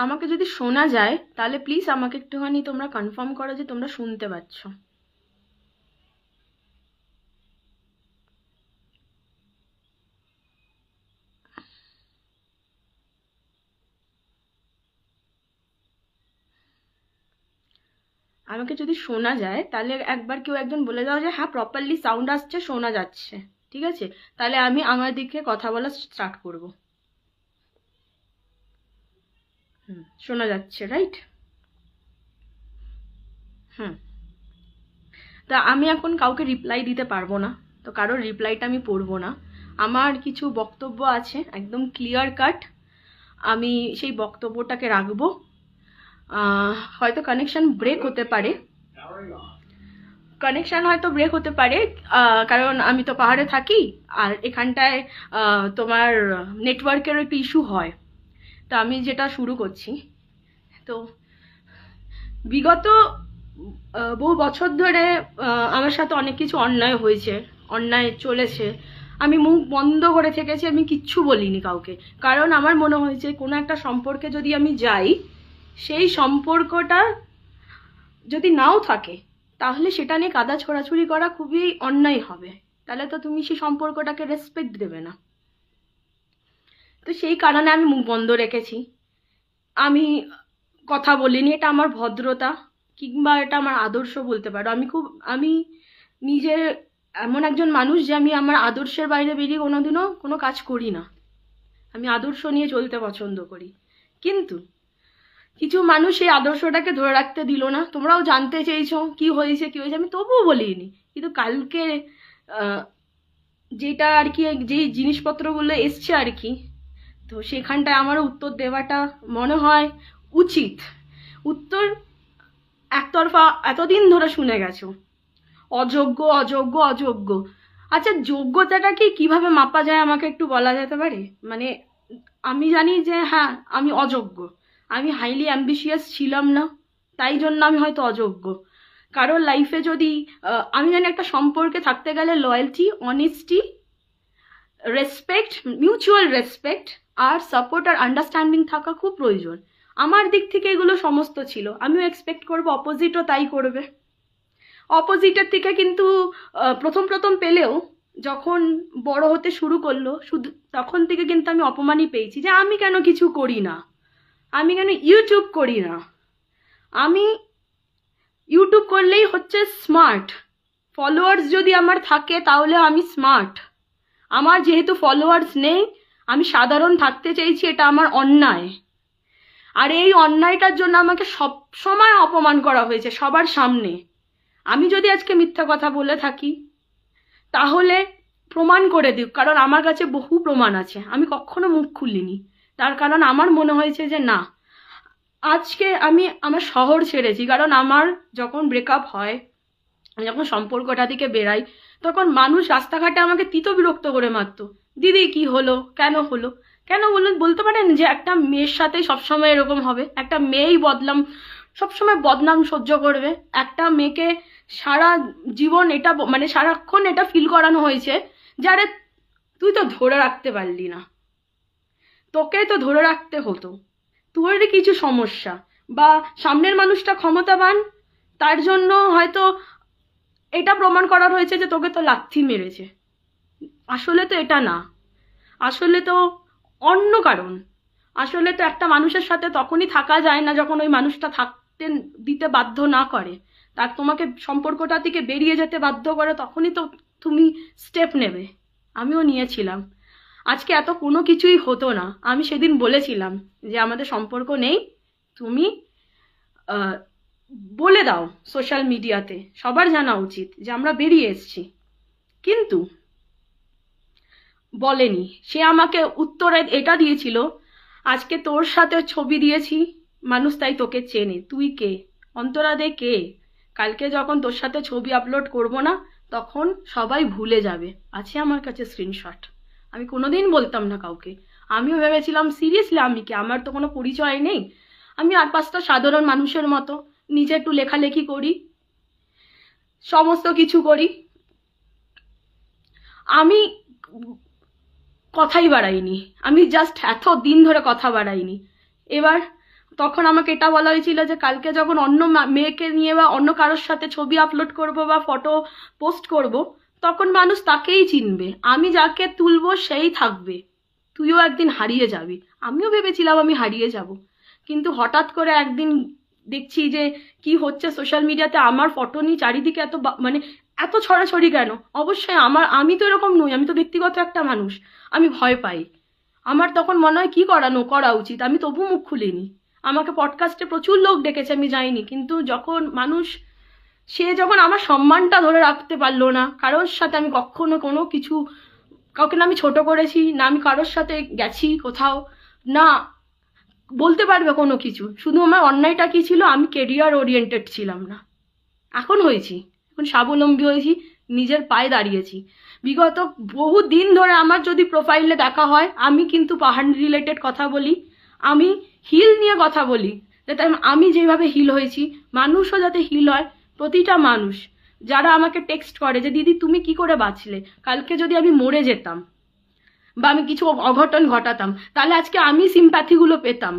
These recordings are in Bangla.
আমাকে যদি শোনা যায় তাহলে প্লিজ আমাকে একটুখানি তোমরা কনফার্ম করো যে তোমরা শুনতে পাচ্ছ। আমাকে যদি শোনা যায় তাহলে একবার কেউ একজন বলে দাও যে হ্যাঁ প্রপারলি সাউন্ড আসছে, শোনা যাচ্ছে, ঠিক আছে? তাহলে আমি আমার দিকে কথা বলা স্টার্ট করব। শোনা যাচ্ছে, রাইট? হুম। তা আমি এখন কাউকে রিপ্লাই দিতে পারবো না, তো কারোর রিপ্লাইটা আমি পড়বো না। আমার কিছু বক্তব্য আছে একদম ক্লিয়ার কাট, আমি সেই বক্তব্যটাকে রাখবো। হয়তো কানেকশন ব্রেক হতে পারে, কারণ আমি তো পাহাড়ে থাকি, আর এখানটায় তোমার নেটওয়ার্কের একটু ইস্যু হয়। তো আমি যেটা শুরু করছি, তো বিগত বহু বছর ধরে আমার সাথে অনেক কিছু অন্যায় হয়েছে, অন্যায় চলেছে। আমি মুখ বন্ধ করে থেকেছি, আমি কিচ্ছু বলিনি কাউকে, কারণ আমার মনে হয়েছে কোনো একটা সম্পর্কে যদি আমি যাই, সেই সম্পর্কটা যদি নাও থাকে তাহলে সেটা নিয়ে কাদা ছোড়াছুড়ি করা খুবই অন্যায় হবে। তাহলে তো তুমি সেই সম্পর্কটাকে রেসপেক্ট দেবে না। তো সেই কারণে আমি মুখ বন্ধ রেখেছি, আমি কথা বলিনি। এটা আমার ভদ্রতা কিংবা এটা আমার আদর্শ বলতে পারো। আমি নিজের এমন একজন মানুষ যে আমি আমার আদর্শের বাইরে বেরিয়ে কোনোদিনও কোনো কাজ করি না। আমি আদর্শ নিয়ে চলতে পছন্দ করি, কিন্তু কিছু মানুষ এই আদর্শটাকে ধরে রাখতে দিল না। তোমরাও জানতে চেয়েছো কি হয়েছে, আমি তবুও বলিনি। কিন্তু কালকে যেটা আর কি, যেই জিনিসপত্রগুলো এসছে আর কি, তো সেখানটায় আমারও উত্তর দেওয়াটা মনে হয় উচিত। উত্তর একতরফা এতদিন ধরে শুনে গেছো, অযোগ্য অযোগ্য অযোগ্য। আচ্ছা, যোগ্যতাটা কি কিভাবে মাপা যায় আমাকে একটু বলা যেতে পারে? মানে আমি জানি যে হ্যাঁ আমি অযোগ্য, আমি হাইলি অ্যাম্বিশিয়াস ছিলাম না, তাই জন্য আমি হয়তো অযোগ্য। কারোর লাইফে যদি আমি জানি একটা সম্পর্কে থাকতে গেলে loyalty, honesty, respect, mutual respect আর সাপোর্ট আর আন্ডারস্ট্যান্ডিং থাকা খুব প্রয়োজন। আমার দিক থেকে এগুলো সমস্ত ছিল, আমিও এক্সপেক্ট করবো অপোজিটও তাই করবে। অপোজিটের থেকে কিন্তু প্রথম প্রথম পেলেও যখন বড় হতে শুরু করলো, শুধু তখন থেকে কিন্তু আমি অপমানই পেয়েছি যে আমি কেন কিছু করি না, আমি কেন ইউটিউব করি না। আমি ইউটিউব করলেই হচ্ছে স্মার্ট, ফলোয়ার্স যদি আমার থাকে তাহলে আমি স্মার্ট। আমার যেহেতু ফলোয়ার্স নেই, আমি সাধারণ থাকতে চাইছি, এটা আমার অন্যায়। আর এই অন্যায়টার জন্য আমাকে সব সময় অপমান করা হয়েছে সবার সামনে। আমি যদি আজকে মিথ্যা কথা বলে থাকি তাহলে প্রমাণ করে দিক, কারণ আমার কাছে বহু প্রমাণ আছে। আমি কখনো মুখ খুলিনি, তার কারণ আমার মনে হয়েছে যে না, আজকে আমি আমার শহর ছেড়েছি, কারণ আমার যখন ব্রেকআপ হয়, আমি যখন সম্পর্কটা থেকে বেরাই, তখন মানুষ রাস্তাঘাটে আমাকে তিত বিরক্ত করে মারতো। দিদি কি হলো, কেন হলো, কেন বলুন? বলতে পারেন যে একটা মেয়ের সাথে সবসময় এরকম হবে? একটা মেয়েই সবসময় বদনাম সহ্য করবে? একটা মেয়েকে সারা জীবন এটা মানে সারাক্ষণ এটা ফিল করানো হয়েছে যারে তুই তো ধরে রাখতে পারলি না, তোকে তো ধরে রাখতে হতো, তোর কিছু সমস্যা, বা সামনের মানুষটা ক্ষমতাবান, তার জন্য হয়তো এটা প্রমাণ করা হয়েছে যে তোকে তো লাথি মেরেছে। আসলে তো এটা না, আসলে তো অন্য কারণ। আসলে তো একটা মানুষের সাথে তখনই থাকা যায় না যখন ওই মানুষটা থাকতে দিতে বাধ্য না করে, তার তোমাকে সম্পর্কটা থেকে বেরিয়ে যেতে বাধ্য করে, তখনই তো তুমি স্টেপ নেবে। আমিও নিয়েছিলাম। আজকে এত কোনো কিছুই হতো না। আমি সেদিন বলেছিলাম যে আমাদের সম্পর্ক নেই, তুমি বলে দাও সোশ্যাল মিডিয়াতে, সবার জানা উচিত যে আমরা বেরিয়ে এসেছি। কিন্তু বলেনি। সে আমাকে উত্তরে এটা দিয়েছিল, আজকে তোর সাথে ছবি দিয়েছি মানুষ তাই তোকে চেনে, তুই কে, অন্তরা দে কে? কালকে যখন তোর সাথে ছবি আপলোড করব না, তখন সবাই ভুলে যাবে। আছে আমার কাছে স্ক্রিনশট। আমি কোনোদিন বলতাম না কাউকে। আমিও ভেবেছিলাম সিরিয়াসলি আমি কি, আমার তো কোনো পরিচয় নেই, আমি আর পাঁচটা সাধারণ মানুষের মতো নিজে একটু লেখালেখি করি, সমস্ত কিছু করি। আমি কথাই বাড়াইনি, আমি জাস্ট এত দিন ধরে কথা বাড়াইনি। এবার তখন আমাকে এটা বলা হয়েছিল যে কালকে যখন অন্য মেয়েকে নিয়ে বা অন্য কারোর সাথে ছবি আপলোড করব বা ফটো পোস্ট করব, তখন মানুষ তাকেই চিনবে, আমি যাকে তুলবো সেই থাকবে, তুইও একদিন হারিয়ে যাবি। আমিও ভেবেছিলাম আমি হারিয়ে যাব, কিন্তু হঠাৎ করে একদিন দেখছি যে কি হচ্ছে সোশ্যাল মিডিয়াতে, আমার ফটো নিয়ে চারিদিকে এত মানে এত ছড়াছড়ি কেন? অবশ্যই আমি তো এরকম নই, আমি তো ব্যক্তিগত একটা মানুষ, আমি ভয় পাই। আমার তখন মনে হয় কি করা উচিত, আমি তবু মুখ খুলিনি। আমাকে পডকাস্টে প্রচুর লোক ডেকেছে, আমি যাইনি, কিন্তু যখন মানুষ যখন আমার সম্মানটা ধরে রাখতে পারলো না, কারোর সাথে আমি কখনো কোনো কিছু, কাউকে না আমি ছোট করেছি, না আমি কারোর সাথে গেছি কোথাও, না বলতে পারবে কোনো কিছু, শুধু আমার অন্যায়টা কি ছিল, আমি কেরিয়ার ওরিয়েন্টেড ছিলাম না। এখন হয়েছি, এখন স্বাবলম্বী হয়েছি, নিজের পায়ে দাঁড়িয়েছি। বিগত বহু দিন ধরে আমার যদি প্রোফাইলে দেখা হয়, আমি কিন্তু পাহাড় রিলেটেড কথা বলি, আমি হিল নিয়ে কথা বলি, যাতে আমি যেভাবে হিল হয়েছি মানুষও যাতে হিল হয়। প্রতিটা মানুষ যারা আমাকে টেক্সট করে যে দিদি তুমি কি করে বাঁচলে, কালকে যদি আমি মরে যেতাম বা আমি কিছু অঘটন ঘটাতাম, তাহলে আজকে আমি সিম্প্যাথিগুলো পেতাম,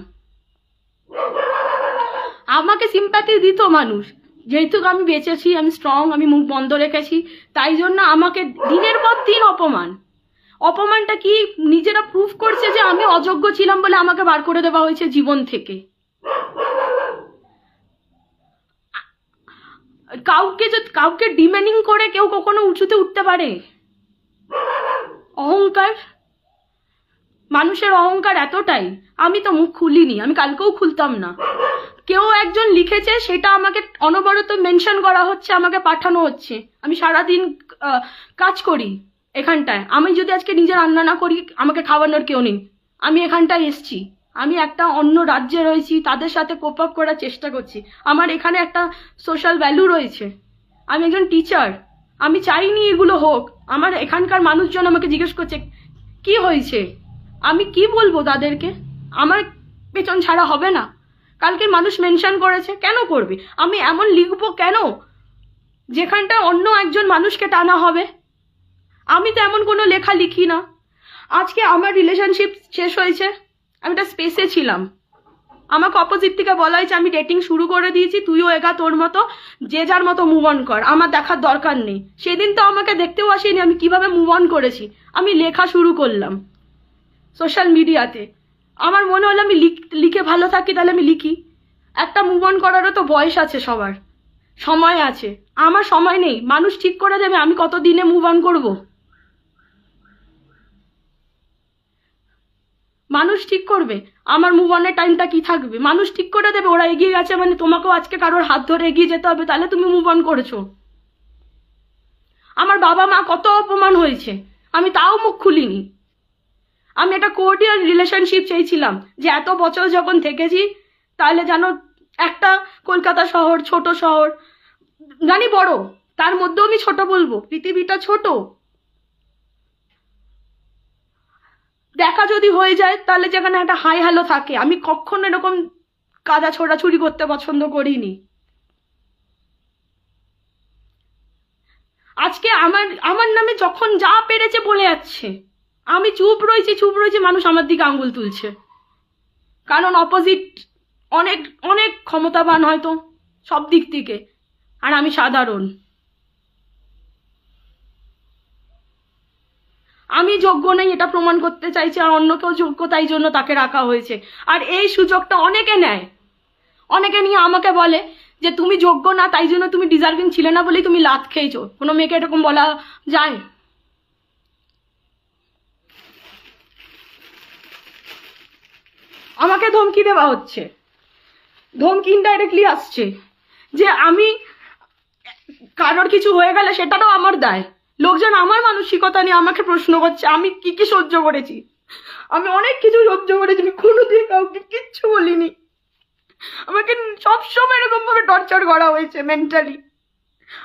আমাকে সিম্প্যাথি দিত মানুষ। যেহেতু আমি বেঁচেছি, আমি স্ট্রং, আমি মুখ বন্ধ রেখেছি, তাই জন্য আমাকে দিনের পর দিন অপমানটা কি নিজেরা প্রুভ করছে যে আমি অযোগ্য ছিলাম বলে আমাকে বার করে দেওয়া হয়েছে জীবন থেকে। কাউকে ডিমেনিং করে কেউ কখনো উঁচুতে উঠতে পারে? অহংকার, মানুষের অহংকার এতটাই, আমি তো মুখ খুলিনি, আমি কালকেও খুলতাম না। কেউ একজন লিখেছে, সেটা আমাকে অনবরত মেনশন করা হচ্ছে, আমাকে পাঠানো হচ্ছে। আমি সারাদিন কাজ করি এখানটায়, আমি যদি আজকে নিজে রান্না না করি, আমাকে খাওয়ানোর কেউ নেই। আমি এখানটায় এসছি, আমি একটা অন্য রাজ্যে রয়েছি, তাদের সাথে কোপ আপ করার চেষ্টা করছি, আমার এখানে একটা সোশ্যাল ভ্যালু রয়েছে, আমি একজন টিচার, আমি চাইনি এগুলো হোক। আমার এখানকার মানুষজন আমাকে জিজ্ঞেস করছে কি হয়েছে, আমি কি বলবো তাদেরকে? আমার পেছন ছাড়া হবে না? কালকে মানুষ মেনশন করেছে, কেন করবে? আমি এমন লিখবো কেন যেখানটা অন্য একজন মানুষকে টানা হবে? আমি তো এমন কোনো লেখা লিখি না। আজকে আমার রিলেশনশিপ শেষ হয়েছে, আমি একটা স্পেসে ছিলাম, আমাকে অপোজিট থেকে বলা হয়েছে আমি ডেটিং শুরু করে দিয়েছি, তুইও এগা তোর মতো, যে যার মতো মুভ অন কর, আমার দেখার দরকার নেই। সেদিন তো আমাকে দেখতেও আসেনি আমি কিভাবে মুভ অন করেছি, আমি লেখা শুরু করলাম সোশ্যাল মিডিয়াতে। আমার মনে হলো আমি লিখে ভালো থাকি, তাহলে আমি লিখি। একটা মুভ অন করারও তো বয়স আছে, সবার সময় আছে, আমার সময় নেই। মানুষ ঠিক করে দেবে আমি কত দিনে মুভ অন করব, মানুষ ঠিক করবে আমার মুভ অনের টাইমটা কি থাকবে, মানুষ ঠিক করে দেবে। ওরা এগিয়ে গেছে মানে তোমাকেও আজকে কারোর হাত ধরে এগিয়ে যেতে হবে, তাহলে তুমি মুভ অন করেছো। আমার বাবা মা কত অপমান হয়েছে, আমি তাও মুখ খুলিনি। আমি একটা কোর্ডিয়াল রিলেশনশিপ চেয়েছিলাম, যে এত বছর যখন থেকেছি, তাহলে যেন একটা কলকাতা শহর, ছোট শহর, জানি বড়, তার মধ্যেও আমি ছোট বলবো, পৃথিবীটা ছোট। দেখা যদি হয়ে যায়, তাহলে যেখানে একটা হাই হ্যালো থাকে। আমি কখনো এরকম কাদা ছোড়াছুড়ি করতে পছন্দ করিনি। আজকে আমার নামে যখন যা পেরেছে বলে যাচ্ছে, আমি চুপ রয়েছি, মানুষ আমার দিকে আঙ্গুল তুলছে, কারণ অপোজিট অনেক অনেক ক্ষমতাবান হয়তো সব দিক থেকে, আর আমি সাধারণ। আমি যোগ্য নেই এটা প্রমাণ করতে চাইছে, আর অন্য কেউ যোগ্য, তাই জন্য তাকে রাখা হয়েছে। আর এই সুযোগটা অনেকে নেয়, অনেকে নিয়ে আমাকে বলে যে তুমি যোগ্য না, তাই জন্য তুমি ডিজার্ভিং ছিলে না বলেই তুমি লাত খেয়েছো। কোনো মেয়েকে এরকম বলা যায়? আমাকে ধমকি দেওয়া হচ্ছে, ধমকি ইনডাইরেক্টলি আসছে, যে আমি কারোর কিছু হয়ে গেলে সেটারও আমার দায়। লোকজন আমার মানসিকতা নিয়ে আমাকে প্রশ্ন করছে আমি কি কি সহ্য করেছি। আমি অনেক কিছু সহ্য করেছি, আমি কোনোদিন কাউকে কিচ্ছু বলিনি। আমাকে সবসময় এরকম ভাবে টর্চার করা হয়েছে মেন্টালি।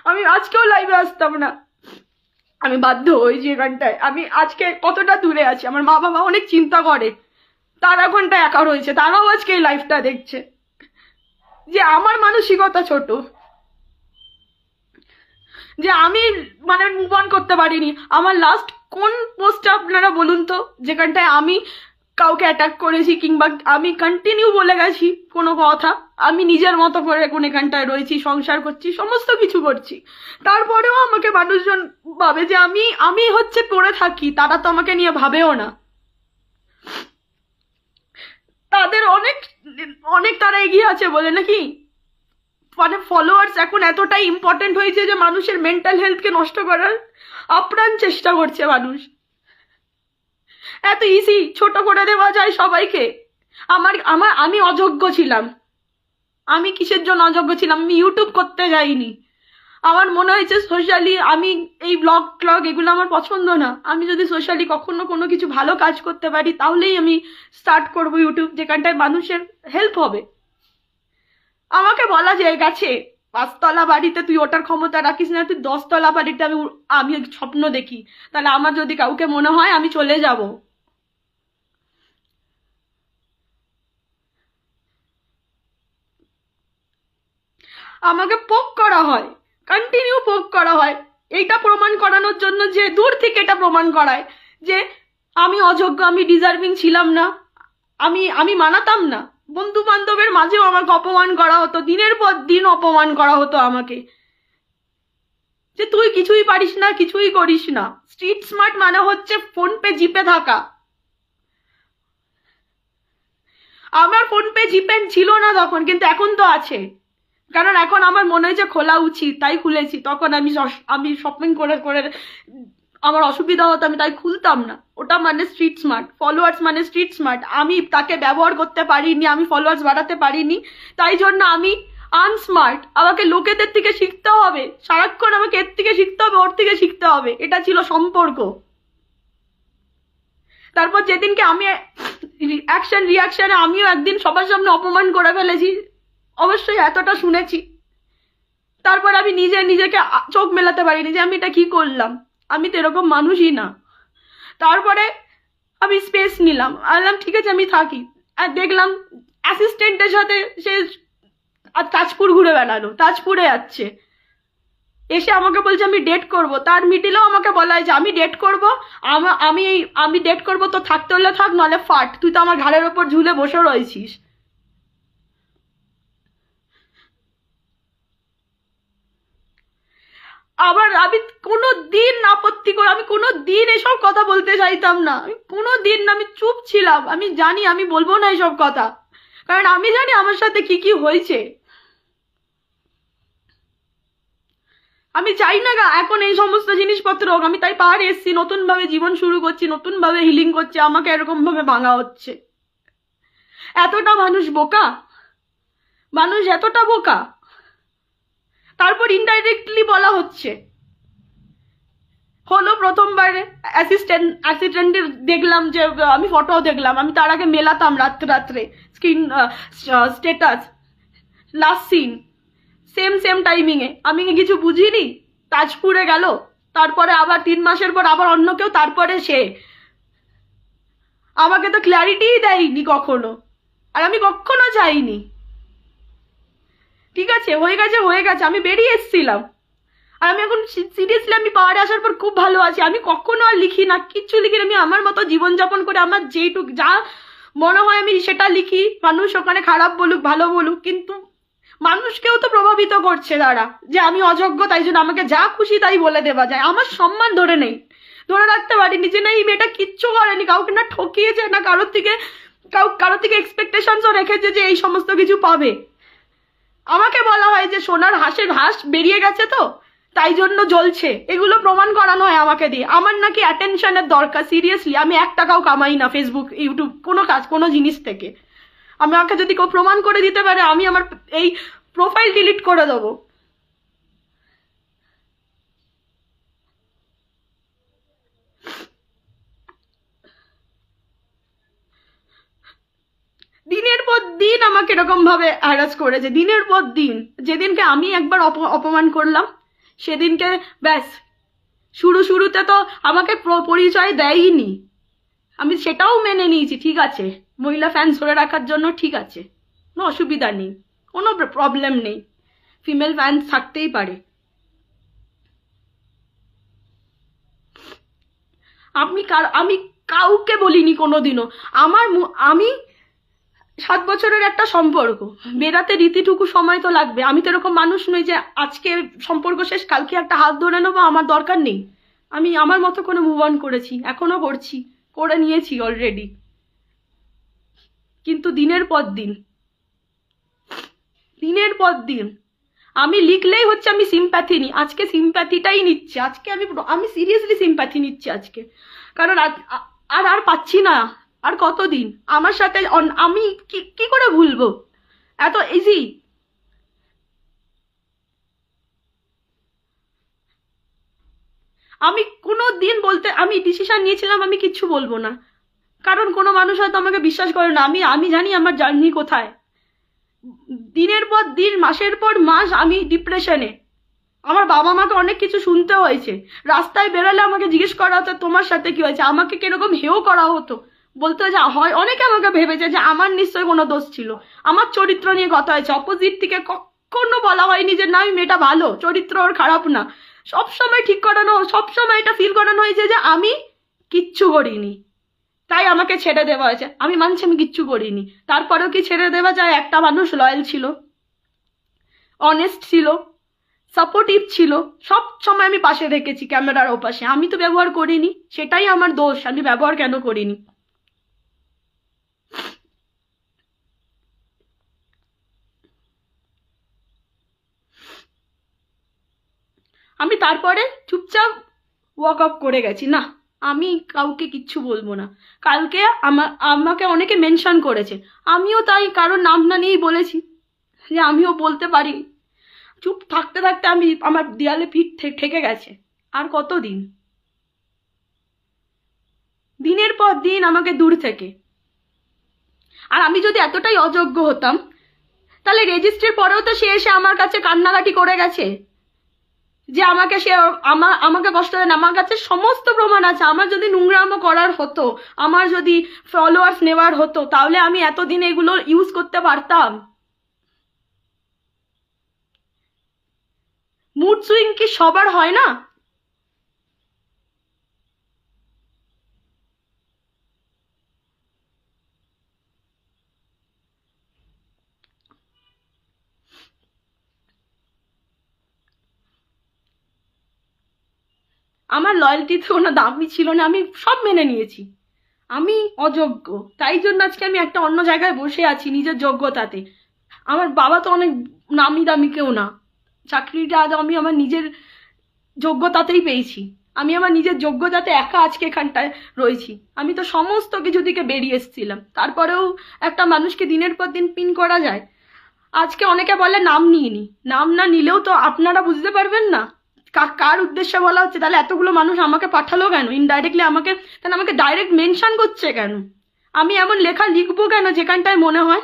আমি আজকেও লাইভে আসতাম না, আমি বাধ্য হয়েছি এখানটায়। আমি আজকে কতটা দূরে আছি, আমার মা বাবা অনেক চিন্তা করে, তারা এখনটা একা রয়েছে, তারাও আজকে এই লাইফটা দেখছে, যে আমার মানসিকতা ছোট, যে আমি মানে মুভ অন করতে পারিনি। আমার লাস্ট কোন পোস্টটা আপনারা বলুন তো, যেখানটায় আমি কাউকে অ্যাটাক করেছি কিংবা আমি কন্টিনিউ বলে গেছি কোনো কথা, আমি নিজের মতো করে কোনখানটায় রয়েছি, সংসার করছি, সমস্ত কিছু করছি, তারপরেও আমাকে মানুষজন ভাবে যে আমি হচ্ছে করে থাকি, তারা তো আমাকে নিয়ে ভাবেও না। তাদের অনেক অনেক তারা এগিয়ে আছে বলে নাকি মানে ফলোয়ার্স এখন এতটাই ইম্পর্টেন্ট হয়েছে যে মানুষের মেন্টাল হেলথকে নষ্ট করার আপ্রাণ চেষ্টা করছে মানুষ। এত ইজি ছোট করে দেওয়া যায় সবাইকে। আমি অযোগ্য ছিলাম, আমি কিসের জন্য অযোগ্য ছিলাম? আমি ইউটিউব করতে যাইনি, আমার মনে হয়েছে সোশ্যালি আমি এই ব্লগ ট্লগ এগুলো আমার পছন্দ না, আমি যদি সোশ্যালি কখনো কোনো কিছু ভালো কাজ করতে পারি তাহলেই আমি স্টার্ট করব ইউটিউব, যেখানটায় মানুষের হেল্প হবে। আমাকে বলা যায় গেছে 5 তলা বাড়িতে তুই ওটার ক্ষমতা রাখিস না, তুই 10 তলা বাড়িতে আমি স্বপ্ন দেখি, তাহলে আমার যদি কাউকে মনে হয় আমি চলে যাব। আমাকে পোক করা হয়, কন্টিনিউ পোক করা হয়, এইটা প্রমাণ করানোর জন্য যে দূর থেকে এটা প্রমাণ করায় যে আমি অযোগ্য, আমি ডিজার্ভিং ছিলাম না, আমি মানাতাম না। বন্ধু বান্ধবের মাঝেও আমাকে অপমান করা হতো, দিনের পর দিন অপমান করা হতো আমাকে, যে তুই কিছুই পারিস না, কিছুই করিস না। স্ট্রিট স্মার্ট মানে হচ্ছে ফোন পে জিপে থাকা। আমার ফোন পে জিপে ছিল না তখন, কিন্তু এখন তো আছে, কারণ এখন আমার মনে হয়েছে খোলা উচিত তাই খুলেছি। তখন আমি শপিং করে করে আমার অসুবিধা হতো, আমি তাই খুলতাম না। ওটা মানে স্ট্রিট স্মার্ট, ফলোয়ার্স মানে স্ট্রিট স্মার্ট। আমি তাকে ব্যবহার করতে পারিনি, আমি ফলোয়ার্স বাড়াতে পারিনি, তাই জন্য আমি আনস্মার্ট। আমাকে লোকেদের থেকে শিখতে হবে, সারাক্ষণ আমাকে এর থেকে শিখতে হবে, ওর থেকে শিখতে হবে, এটা ছিল সম্পর্ক। তারপর যেদিনকে আমি অ্যাকশন রিয়াকশনে আমিও একদিন সবার সামনে অপমান করে ফেলেছি, অবশ্যই এতটা শুনেছি, তারপর আমি নিজেকে চোখ মেলাতে পারিনি যে আমি এটা কি করলাম, আমি তো এরকম মানুষই না। তারপরে আমি স্পেস নিলাম, বললাম ঠিক আছে আমি থাকি। আর দেখলাম অ্যাসিস্ট্যান্টের সাথে সে তাজপুর ঘুরে বেড়ালো, তাজপুরে যাচ্ছে, এসে আমাকে বলছে আমি ডেট করব। তার মিডিলেও আমাকে বলা হয় যে আমি ডেট করব, আমি ডেট করব, তো থাকতে হলে থাক, নলে ফাট, তুই তো আমার ঘাড়ের ওপর ঝুলে বসে রয়েছিস। আবার আমি কোনো দিন আপত্তি করে, আমি কোনো দিন এসব কথা বলতে চাইতাম না, আমি কোনো দিন না, আমি চুপ ছিলাম। আমি জানি আমি বলবো না এসব কথা, কারণ আমি জানি আমার সাথে কি কি হয়েছে। আমি চাই না এখন এই সমস্ত জিনিসপত্র হোক, আমি তাই পাহাড়ে এসছি, নতুন ভাবে জীবন শুরু করছি, নতুন ভাবে হিলিং করছি, আমাকে এরকম ভাবে ভাঙা হচ্ছে। এতটা মানুষ বোকা, মানুষ এতটা বোকা। তারপর ইনডাইরেক্টলি বলা হচ্ছে, হলো প্রথমবারে অ্যাসিস্ট্যান্টের দেখলাম যে আমি ফটো দেখলাম, আমি তার আগে মেলাতাম রাত্রে screen status, last seen same টাইমিংয়ে, আমি কিছু বুঝিনি, তাজপুরে গেল, তারপরে আবার 3 মাসের পর আবার অন্য কেউ, তারপরে সে আমাকে তো ক্ল্যারিটিই দেয়নি কখনো, আর আমি কখনো চাইনি। ঠিক আছে, হয়ে গেছে, আমি বেরিয়ে এসেছিলাম, আর আমি এখন সিরিয়াসলি আমি পাহাড়ে আসার পর খুব ভালো আছি। আমি কখনো আর লিখি না, কিচ্ছু লিখি না, আমি আমার মতো জীবনযাপন করে আমার যেটুক যা মনে হয় আমি সেটা লিখি। মানুষ ওখানে খারাপ বলুক ভালো বলুক, কিন্তু মানুষকেও তো প্রভাবিত করছে তারা, যে আমি অযোগ্য তাই জন্য আমাকে যা খুশি তাই বলে দেওয়া যায়। আমার সম্মান ধরে রাখতে পারিনি যে না এই মেয়েটা কিচ্ছু করেনি, কাউকে না ঠকিয়েছে, না কারোর থেকে এক্সপেকটেশনসও রেখেছে যে এই সমস্ত কিছু পাবে। আমাকে বলা হয় যে সোনার হাঁস বেরিয়ে গেছে, তো তাই জন্য জ্বলছে, এগুলো প্রমাণ করানো হয় আমাকে দিয়ে। আমার নাকি অ্যাটেনশনের দরকার, সিরিয়াসলি আমি 1 টাকাও কামাই না ফেসবুক ইউটিউব কোনো কাজ কোনো জিনিস থেকে। আমাকে যদি কেউ প্রমাণ করে দিতে পারে, আমি আমার এই প্রোফাইল ডিলিট করে দেবো। দিনের পর দিন আমাকে এরকম ভাবে হ্যারাস করেছে, দিনের পর দিন। যেদিনকে আমি একবার অপমান করলাম সেদিনকে ব্যাস, শুরুতে তো আমাকে পরিচয় দেয়নি, আমি সেটাও মেনে নিয়েছি, ঠিক আছে মহিলা ফ্যান ধরে রাখার জন্য, ঠিক আছে কোনো অসুবিধা নেই, কোনো প্রবলেম নেই, ফিমেল ফ্যান থাকতেই পারে। আমি কাউকে বলিনি কোনোদিনও। আমি 7 বছরের একটা সম্পর্ক, বেরাতে রীতিটুকু সময় তো লাগবে। আমি তো এরকম মানুষ নই যে আজকে সম্পর্ক শেষ কালকে একটা হাত ধরে নেবো, আমার দরকার নেই। আমি আমার মতো করে মুভ অন করেছি, এখনো করছি, করে নিয়েছি অলরেডি। কিন্তু দিনের পর দিন আমি লিখলেই হচ্ছে আমি সিম্প্যাথি নিই। আজকে সিম্প্যাথিটাই নিচ্ছে, আজকে আমি সিরিয়াসলি সিম্প্যাথি নিচ্ছি আজকে। কারণ আর আর পাচ্ছি না। আর কতদিন আমার সাথে আমি কি করে ভুলবো? এত ইজি? আমি কোনো দিন বলতে, আমি ডিসিশন নিয়েছিলাম আমি কিচ্ছু বলবো না, কারণ কোনো মানুষ হয়তো আমাকে বিশ্বাস করে না। আমি জানি আমার জার্নি কোথায়। দিনের পর দিন, মাসের পর মাস আমি ডিপ্রেশনে। আমার বাবা মাকে অনেক কিছু শুনতে হয়েছে। রাস্তায় বেরোলে আমাকে জিজ্ঞেস করা হতো তোমার সাথে কি হয়েছে, আমাকে কিরকম হেও করা হতো। বলতে যে হয়, অনেকে আমাকে ভেবেছে যে আমার নিশ্চয়ই কোনো দোষ ছিল। আমার চরিত্র নিয়ে কথা হয়েছে, অপোজিট থেকে কখনো বলা হয়নি যে না, আমি মেয়েটা ভালো, চরিত্র ওর খারাপ না। সবসময় ঠিক করানো, সবসময় এটা ফিল করানো হয়েছে যে আমি কিচ্ছু করিনি, তাই আমাকে ছেড়ে দেওয়া হয়েছে। আমি মানছি আমি কিচ্ছু করিনি, তারপরেও কি ছেড়ে দেওয়া যায়? একটা মানুষ লয়াল ছিল, অনেস্ট ছিল, সাপোর্টিভ ছিল, সব সময় আমি পাশে রেখেছি ক্যামেরার ওপাশে। আমি তো ব্যবহার করিনি, সেটাই আমার দোষ। আমি ব্যবহার কেন করিনি? আমি তারপরে চুপচাপ ওয়াক অফ করে গেছি। না, আমি কাউকে কিচ্ছু বলবো না। কালকে আমাকে অনেকে মেনশন করেছে, আমিও তাই কারোর নাম না নিয়েই বলেছি যে আমিও বলতে পারি। চুপ থাকতে থাকতে আমি আমার দেয়ালে পিঠ ঠেকে গেছে। আর কতদিন? দিনের পর দিন আমাকে দূর থেকে। আর আমি যদি এতটাই অযোগ্য হতাম, তাহলে রেজিস্ট্রির পরেও তো সে এসে আমার কাছে কান্নাকাটি করে গেছে যে আমাকে কষ্ট দেন। আমার কাছে সমস্ত প্রমাণ আছে। আমার যদি নোংরামো করার হতো, আমার যদি ফলোয়ার্স নেওয়ার হতো, তাহলে আমি এতদিন এগুলো ইউজ করতে পারতাম। মুড সুইং কি সবার হয় না? আমার লয়্যালটিতে কোনো দামই ছিল না, আমি সব মেনে নিয়েছি। আমি অযোগ্য, তাই জন্য আজকে আমি একটা অন্য জায়গায় বসে আছি নিজের যোগ্যতাতে। আমার বাবা তো অনেক নামি দামি কেউ না, চাকরিটা আজ আমি আমার নিজের যোগ্যতাতেই পেয়েছি। আমি আমার নিজের যোগ্যতাতে একা আজকে এখানটায় রয়েছি। আমি তো সমস্ত কিছু থেকে বেরিয়ে এসেছিলাম, তারপরেও একটা মানুষকে দিনের পর দিন পিন করা যায়। আজকে অনেকে বলে নাম নিয়ে নি, নাম না নিলেও তো আপনারা বুঝতে পারবেন না কার উদ্দেশ্যে বলা হচ্ছে। তাহলে এতগুলো মানুষ আমাকে পাঠালো কেন ইনডাইরেক্টলি? তাহলে আমাকে ডাইরেক্ট মেনশন করছে কেন? আমি এমন লেখা লিখবো কেন যেখানটায় মনে হয়?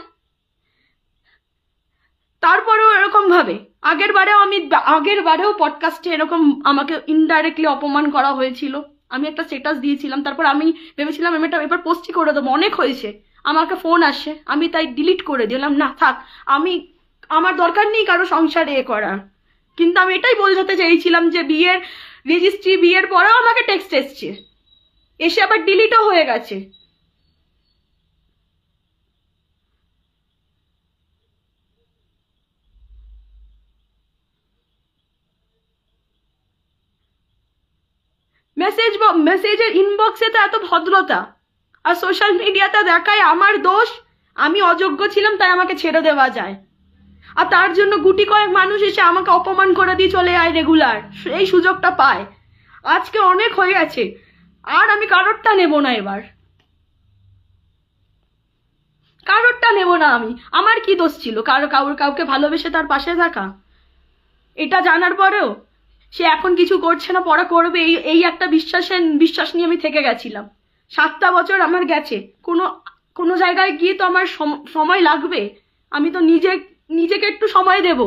তারপরেও এরকম ভাবে আগের বারেও পডকাস্টে এরকম আমাকে ইনডাইরেক্টলি অপমান করা হয়েছিল। আমি একটা স্ট্যাটাস দিয়েছিলাম, তারপর আমি ভেবেছিলাম আমি এটা এবার পোস্টই করে দেবো, অনেক হয়েছে। আমাকে ফোন আসে, আমি তাই ডিলিট করে দিলাম। না থাক, আমি আমার দরকার নেই কারো সংসারে করার। কিন্তু আমি এটাই বোঝাতে চেয়েছিলাম যে বিয়ের পরেও আমাকে টেক্সট এসছে, এসে আবার ডিলিটও হয়ে গেছে। মেসেজের ইনবক্সে তো এত ভদ্রতা, আর সোশ্যাল মিডিয়াতে দেখায় আমার দোষ, আমি অযোগ্য ছিলাম তাই আমাকে ছেড়ে দেওয়া যায়। আর তার জন্য গুটি কয়েক মানুষ এসে আমাকে অপমান করে দিয়ে চলে যায় রেগুলার, এই সুযোগটা পায়। আজকে অনেক হয়ে গেছে, আর আমি কারোরটা নেব না এবার। কারোরটা নেব না আমি। আমার কি দোষ ছিল কাউকে ভালোবেসে তার পাশে থাকা? এটা জানার পরেও সে এখন কিছু করছে না, পরে করবে, এই একটা বিশ্বাস নিয়ে আমি থেকে গেছিলাম। 7টা বছর আমার গেছে, কোনো কোনো জায়গায় গিয়ে তো আমার সময় লাগবে। আমি তো নিজেকে একটু সময় দেব।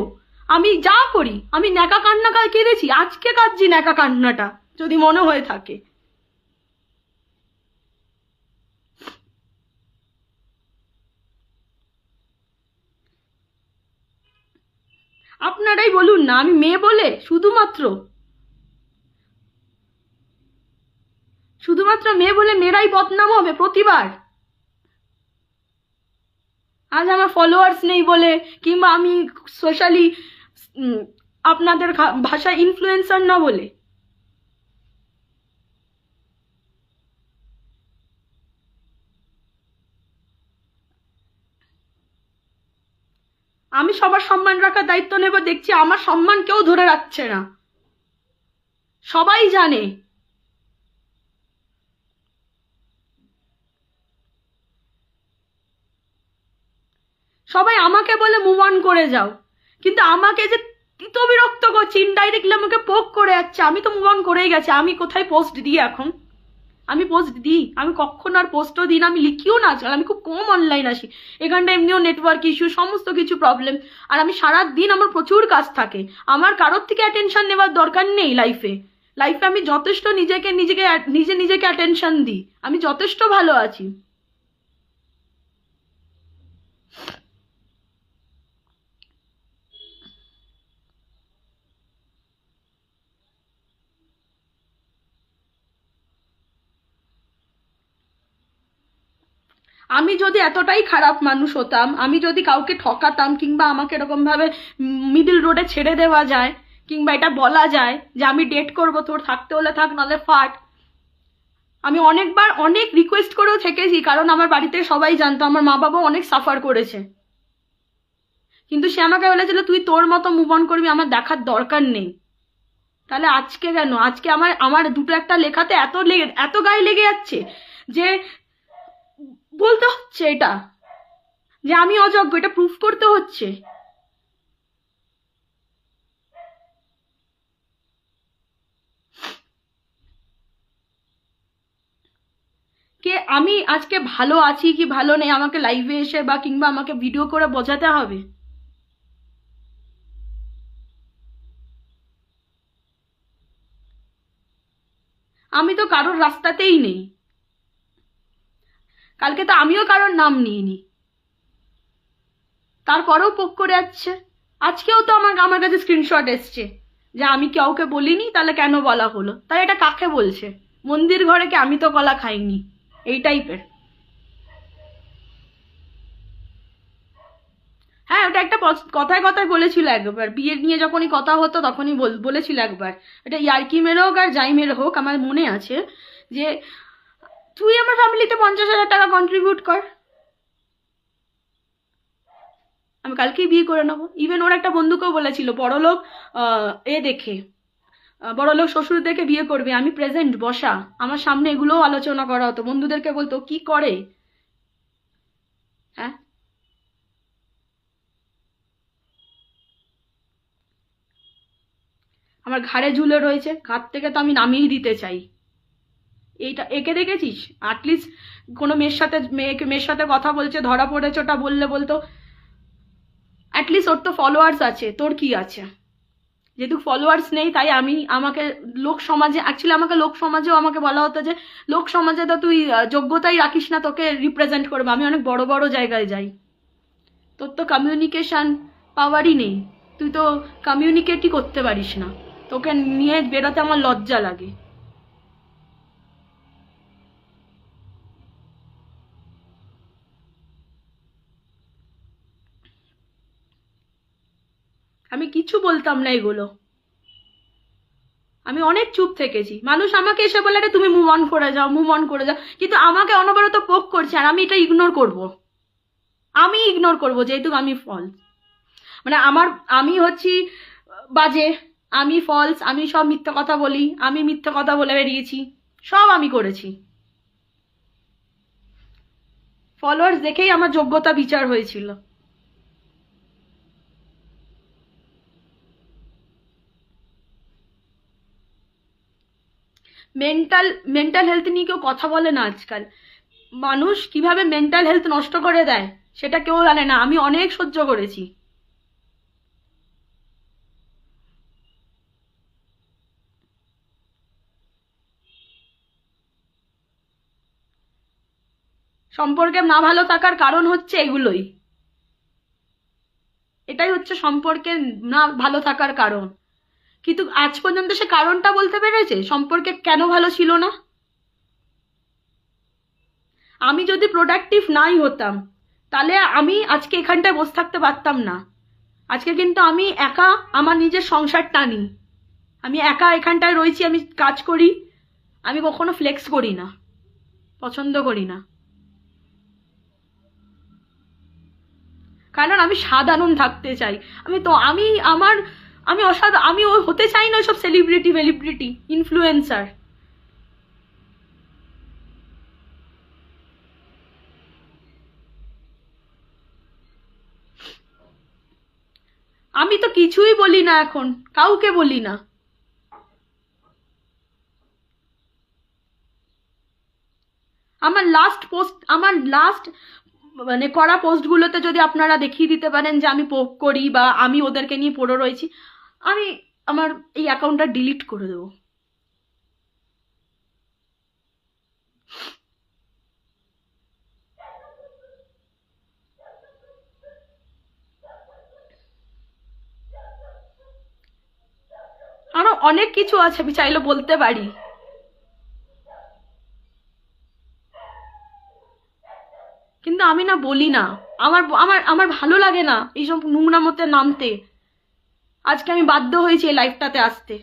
আমি যা করি, আমি ন্যাকা কান্না কেঁদেছি, আজকে কাঁদছি ন্যাকা কান্নাটা যদি মনে হয়ে থাকে। আপনারাই বলুন না, আমি মেয়ে বলে শুধুমাত্র শুধুমাত্র মেয়ে বলে মেয়েরাই বদনাম হবে প্রতিবার? আজ আমার ফলোয়ার্স নেই বলে, কিংবা আমি সোশ্যালি আপনাদের ভাষায় ইনফ্লুয়েন্সার না বলে। আমি সবার সম্মান রাখার দায়িত্ব নেব, দেখছি আমার সম্মান কেউ ধরে রাখছে না, সবাই জানে। সবাই আমাকে বলে মুভ অন করে যাও, কিন্তু আমাকে যে তিত বিরক্ত করছে, ইনডাইরেক্টলি আমাকে পোক করে যাচ্ছে। আমি তো মুভ অন করেই গেছি। আমি কোথায় পোস্ট দিই এখন? আমি পোস্ট দিই? আমি কখন আর পোস্টও দিই না, আমি লিখিও না আজকাল। আমি খুব কম অনলাইন আসি, এখানটা এমনিও নেটওয়ার্ক ইস্যু, সমস্ত কিছু প্রবলেম। আর আমি সারা দিন, আমার প্রচুর কাজ থাকে, আমার কারোর থেকে অ্যাটেনশন নেওয়ার দরকার নেই। লাইফে আমি যথেষ্ট নিজেকে অ্যাটেনশন দিই, আমি যথেষ্ট ভালো আছি। আমি যদি এতটাই খারাপ মানুষ হতাম, আমি যদি কাউকে ঠকাতাম, কিংবা আমাকে এরকম ভাবে মিডল রোডে ছেড়ে দেওয়া যায়, কিংবা এটা বলা যায় যে আমি ডেট করবো, তোর থাকতে হলে থাক, নাহলে ফাট। আমি অনেকবার অনেক রিকোয়েস্ট করেও থেকেছি, কারণ আমার বাড়িতে সবাই জানতো, আমার মা বাবা অনেক সাফার করেছে। কিন্তু সে আমাকে বলেছিল তুই তোর মতো মুভ অন করবি, আমার দেখার দরকার নেই। তাহলে আজকে কেন? আজকে আমার দুটো একটা লেখাতে এত গায়ে লেগে যাচ্ছে যে বলতে হচ্ছে এটা যে আমি অযোগ্য, এটা প্রুফ করতে হচ্ছে। কে আমি আজকে ভালো আছি কি ভালো নেই আমাকে লাইভে এসে বা কিংবা আমাকে ভিডিও করে বোঝাতে হবে? আমি তো কারোর রাস্তাতেই নেই। কালকে তো আমিও কারোর নাম নিইনি, তারপরেও পোক করে যাচ্ছে। আজকেও তো আমার কাছে স্ক্রিনশট এসছে যে আমি কাউকে বলিনি, তাহলে কেন বলা হলো? তাহলে এটা কাকে বলছে? মন্দির ঘরে কি আমি তো কলা খাইনি? এই টাইপের। হ্যাঁ, ওটা একটা কথায় কথায় বলেছিল একবার, বিয়ে নিয়ে যখনই কথা হতো তখনই বলেছিল একবার। এটা ইয়ার্কি মেরে হোক আর যাই মেরে হোক, আমার মনে আছে যে তুই আমার ফ্যামিলিতে 50,000 টাকা কন্ট্রিবিউট কর, আমি কালকেই বিয়ে করে নেবো। ইভেন ওর একটা বন্ধুকেও বলেছিল, বড়লোক দেখে, বড়লোক শ্বশুর দেখে বিয়ে করবে। আমি প্রেজেন্ট বসা, আমার সামনে এগুলোও আলোচনা করা হতো। বন্ধুদেরকে বলতো কি করে, হ্যাঁ। আমার ঘাড়ে ঝুলে রয়েছে, ঘাট থেকে তো আমি নামিয়ে দিতে চাই। একে দেখেছিস? অ্যাটলিস্ট কোনো মেয়ের সাথে কথা বলছে, ধরা পড়েছে, ওটা বলতো অ্যাটলিস্ট ওর তো ফলোয়ার্স আছে, তোর কি আছে? যেহেতু ফলোয়ার্স নেই, তাই আমাকে লোক সমাজে, অ্যাকচুয়ালি আমাকে লোক সমাজেও আমাকে বলা হতো যে লোক সমাজে তো তুই যোগ্যতাই রাখিস না, তোকে রিপ্রেজেন্ট করবে। আমি অনেক বড় বড় জায়গায় যাই, তোর তো কমিউনিকেশন পাওয়ারই নেই, তুই তো কমিউনিকেটই করতে পারিস না, তোকে নিয়ে বেরোতে আমার লজ্জা লাগে। আমি কিছু বলতাম না এগুলো, আমি অনেক চুপ থেকেছি। মানুষ আমাকে এসে বলে রে তুমি মুভ অন করে যাও, মুভ অন করে যাও, কিন্তু আমাকে অনবরত পোক করছে, আর আমি এটা ইগনোর করব যেহেতু আমি ফলস। মানে আমি হচ্ছি বাজে, আমি ফলস, আমি সব মিথ্যে কথা বলি, আমি মিথ্যে কথা বলে বেরিয়েছি, সব আমি করেছি। ফলোয়ার্স দেখেই আমার যোগ্যতা বিচার হয়েছিল। মেন্টাল হেলথ নিয়ে কেউ কথা বলে না আজকাল। মানুষ কিভাবে মেন্টাল হেলথ নষ্ট করে দেয় সেটা কেউ জানে না। আমি অনেক সহ্য করেছি। সম্পর্কে না ভালো থাকার কারণ হচ্ছে এগুলোই, এটাই হচ্ছে সম্পর্কে না ভালো থাকার কারণ। কিন্তু আজ পর্যন্ত সে কারণটা বলতে পেরেছে সম্পর্কে কেন ভালো ছিল না? আমি যদি প্রোডাক্টিভ নাই হতাম তাহলে আমি আজকে এখানটায় বসে থাকতে পারতাম না। আজকে কিন্তু আমি একা আমার নিজের সংসার টানি, আমি একা এখানটায় রয়েছি, আমি কাজ করি, আমি কখনো ফ্লেক্স করি না, পছন্দ করি না, কারণ আমি সাধারণ থাকতে চাই। আমি ওই হতে চাই না ওইসব সেলিব্রিটি ইনফ্লুয়েন্সার। আমি তো কিছুই বলি না এখন, কাউকে বলি না। আমার লাস্ট মানে করা পোস্টগুলোতে যদি আপনারা দেখিয়ে দিতে পারেন যে আমি পোক করি বা আমি ওদেরকে নিয়ে পড়ে রয়েছি, আমি আমার এই অ্যাকাউন্টটা ডিলিট করে দেবো। আরো অনেক কিছু আছে, আমি চাইলে বলতে পারি। কিন্তু আমি না বলি না, আমার আমার আমার ভালো লাগে না এইসব নোংরা মতে নামতে। আজকে আমি বাধ্য হয়েছি এই লাইফটাতে আসতে।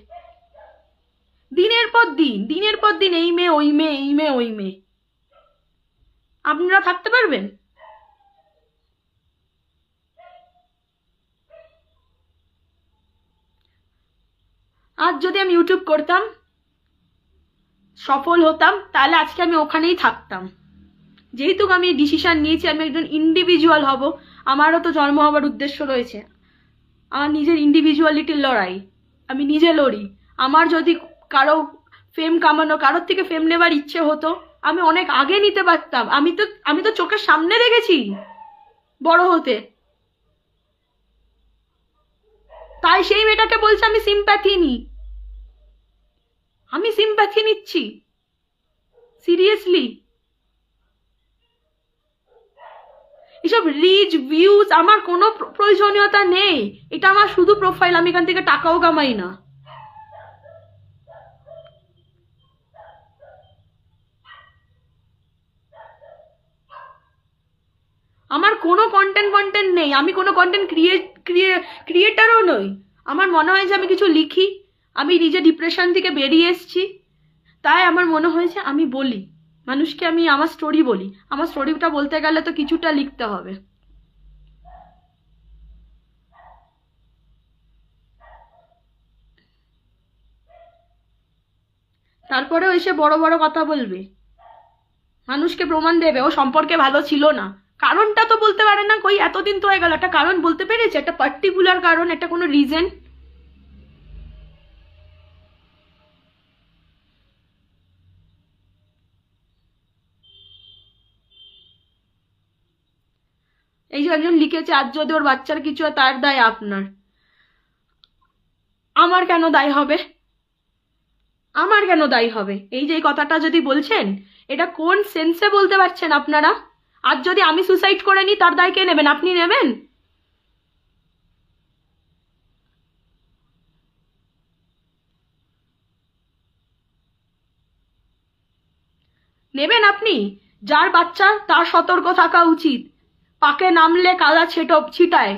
দিনের পর দিন এই মেয়ে ওই মেয়ে, এই মেয়ে ওই মেয়ে। আপনারা থাকতে পারবেন? আজ যদি আমি ইউটিউব করতাম, সফল হতাম, তাহলে আজকে আমি ওখানেই থাকতাম। যেহেতু আমি ডিসিশন নিয়েছি আমি একজন ইন্ডিভিজুয়াল হব, আমারও তো জন্ম হবার উদ্দেশ্য রয়েছে, আমার নিজের ইন্ডিভিজুয়ালিটির লড়াই আমি নিজে লড়ি। আমার যদি কারো ফেম কামানো, কারোর থেকে ফেম নেবার ইচ্ছে হতো, আমি অনেক আগে নিতে পারতাম। আমি তো চোখের সামনে দেখেছি বড় হতে। তাই সেই মেয়েটাকে বলছে আমি সিম্প্যাথি নিই, আমি সিম্প্যাথি নিচ্ছি সিরিয়াসলি। এসব রিচ ভিউজ আমার কোনো প্রয়োজনীয়তা নেই, এটা আমার শুধু প্রোফাইল, আমি এখান থেকে টাকাও কামাই না। আমার কোনো কন্টেন্ট নেই, আমি কোনো কন্টেন্ট ক্রিয়েটারও নই। আমার মনে হয় যে আমি কিছু লিখি, আমি নিজে ডিপ্রেশন থেকে বেরিয়ে এসেছি, তাই আমার মনে হয়েছে আমি বলি মানুষকে, আমি আমার স্টোরি বলি। আমার স্টোরিটা বলতে গেলে তো কিছুটা লিখতে হবে। তারপরেও এসে বড় বড় কথা বলবে, মানুষকে প্রমাণ দেবে ও সম্পর্কে ভালো ছিল না। কারণটা তো বলতে পারে না, কই এতদিন তো হয়ে গেল, একটা কারণ বলতে পেরেছে, একটা পার্টিকুলার কারণ, একটা কোনো রিজন। এই যে একজন লিখেছে আজ যদি ওর বাচ্চার কিছু হয় তার দায় আপনার। আমার কেন দায় হবে? আমার কেন দায়ী হবে? এই যে কথাটা যদি বলছেন, এটা কোন সেন্সে বলতে পারছেন আপনারা? আজ যদি আমি সুসাইড করে নিই তার দায় কে নেবেন? আপনি নেবেন? নেবেন আপনি? যার বাচ্চা তার সতর্ক থাকা উচিত, পাকে নামলে কাদা ছিটায়,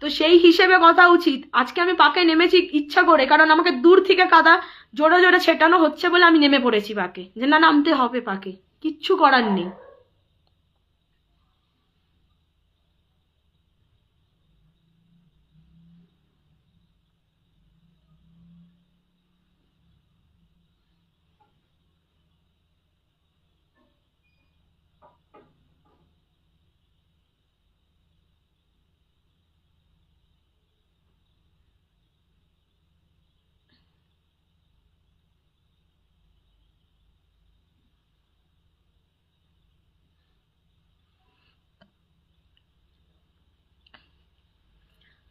তো সেই হিসেবে কথা উচিত। আজকে আমি পাকে নেমেছি ইচ্ছা করে, কারণ আমাকে দূর থেকে কাদা জোরে জোরে ছেটানো হচ্ছে বলে আমি নেমে পড়েছি পাকে, যে না নামতে হবে পাকে, কিচ্ছু করার নেই।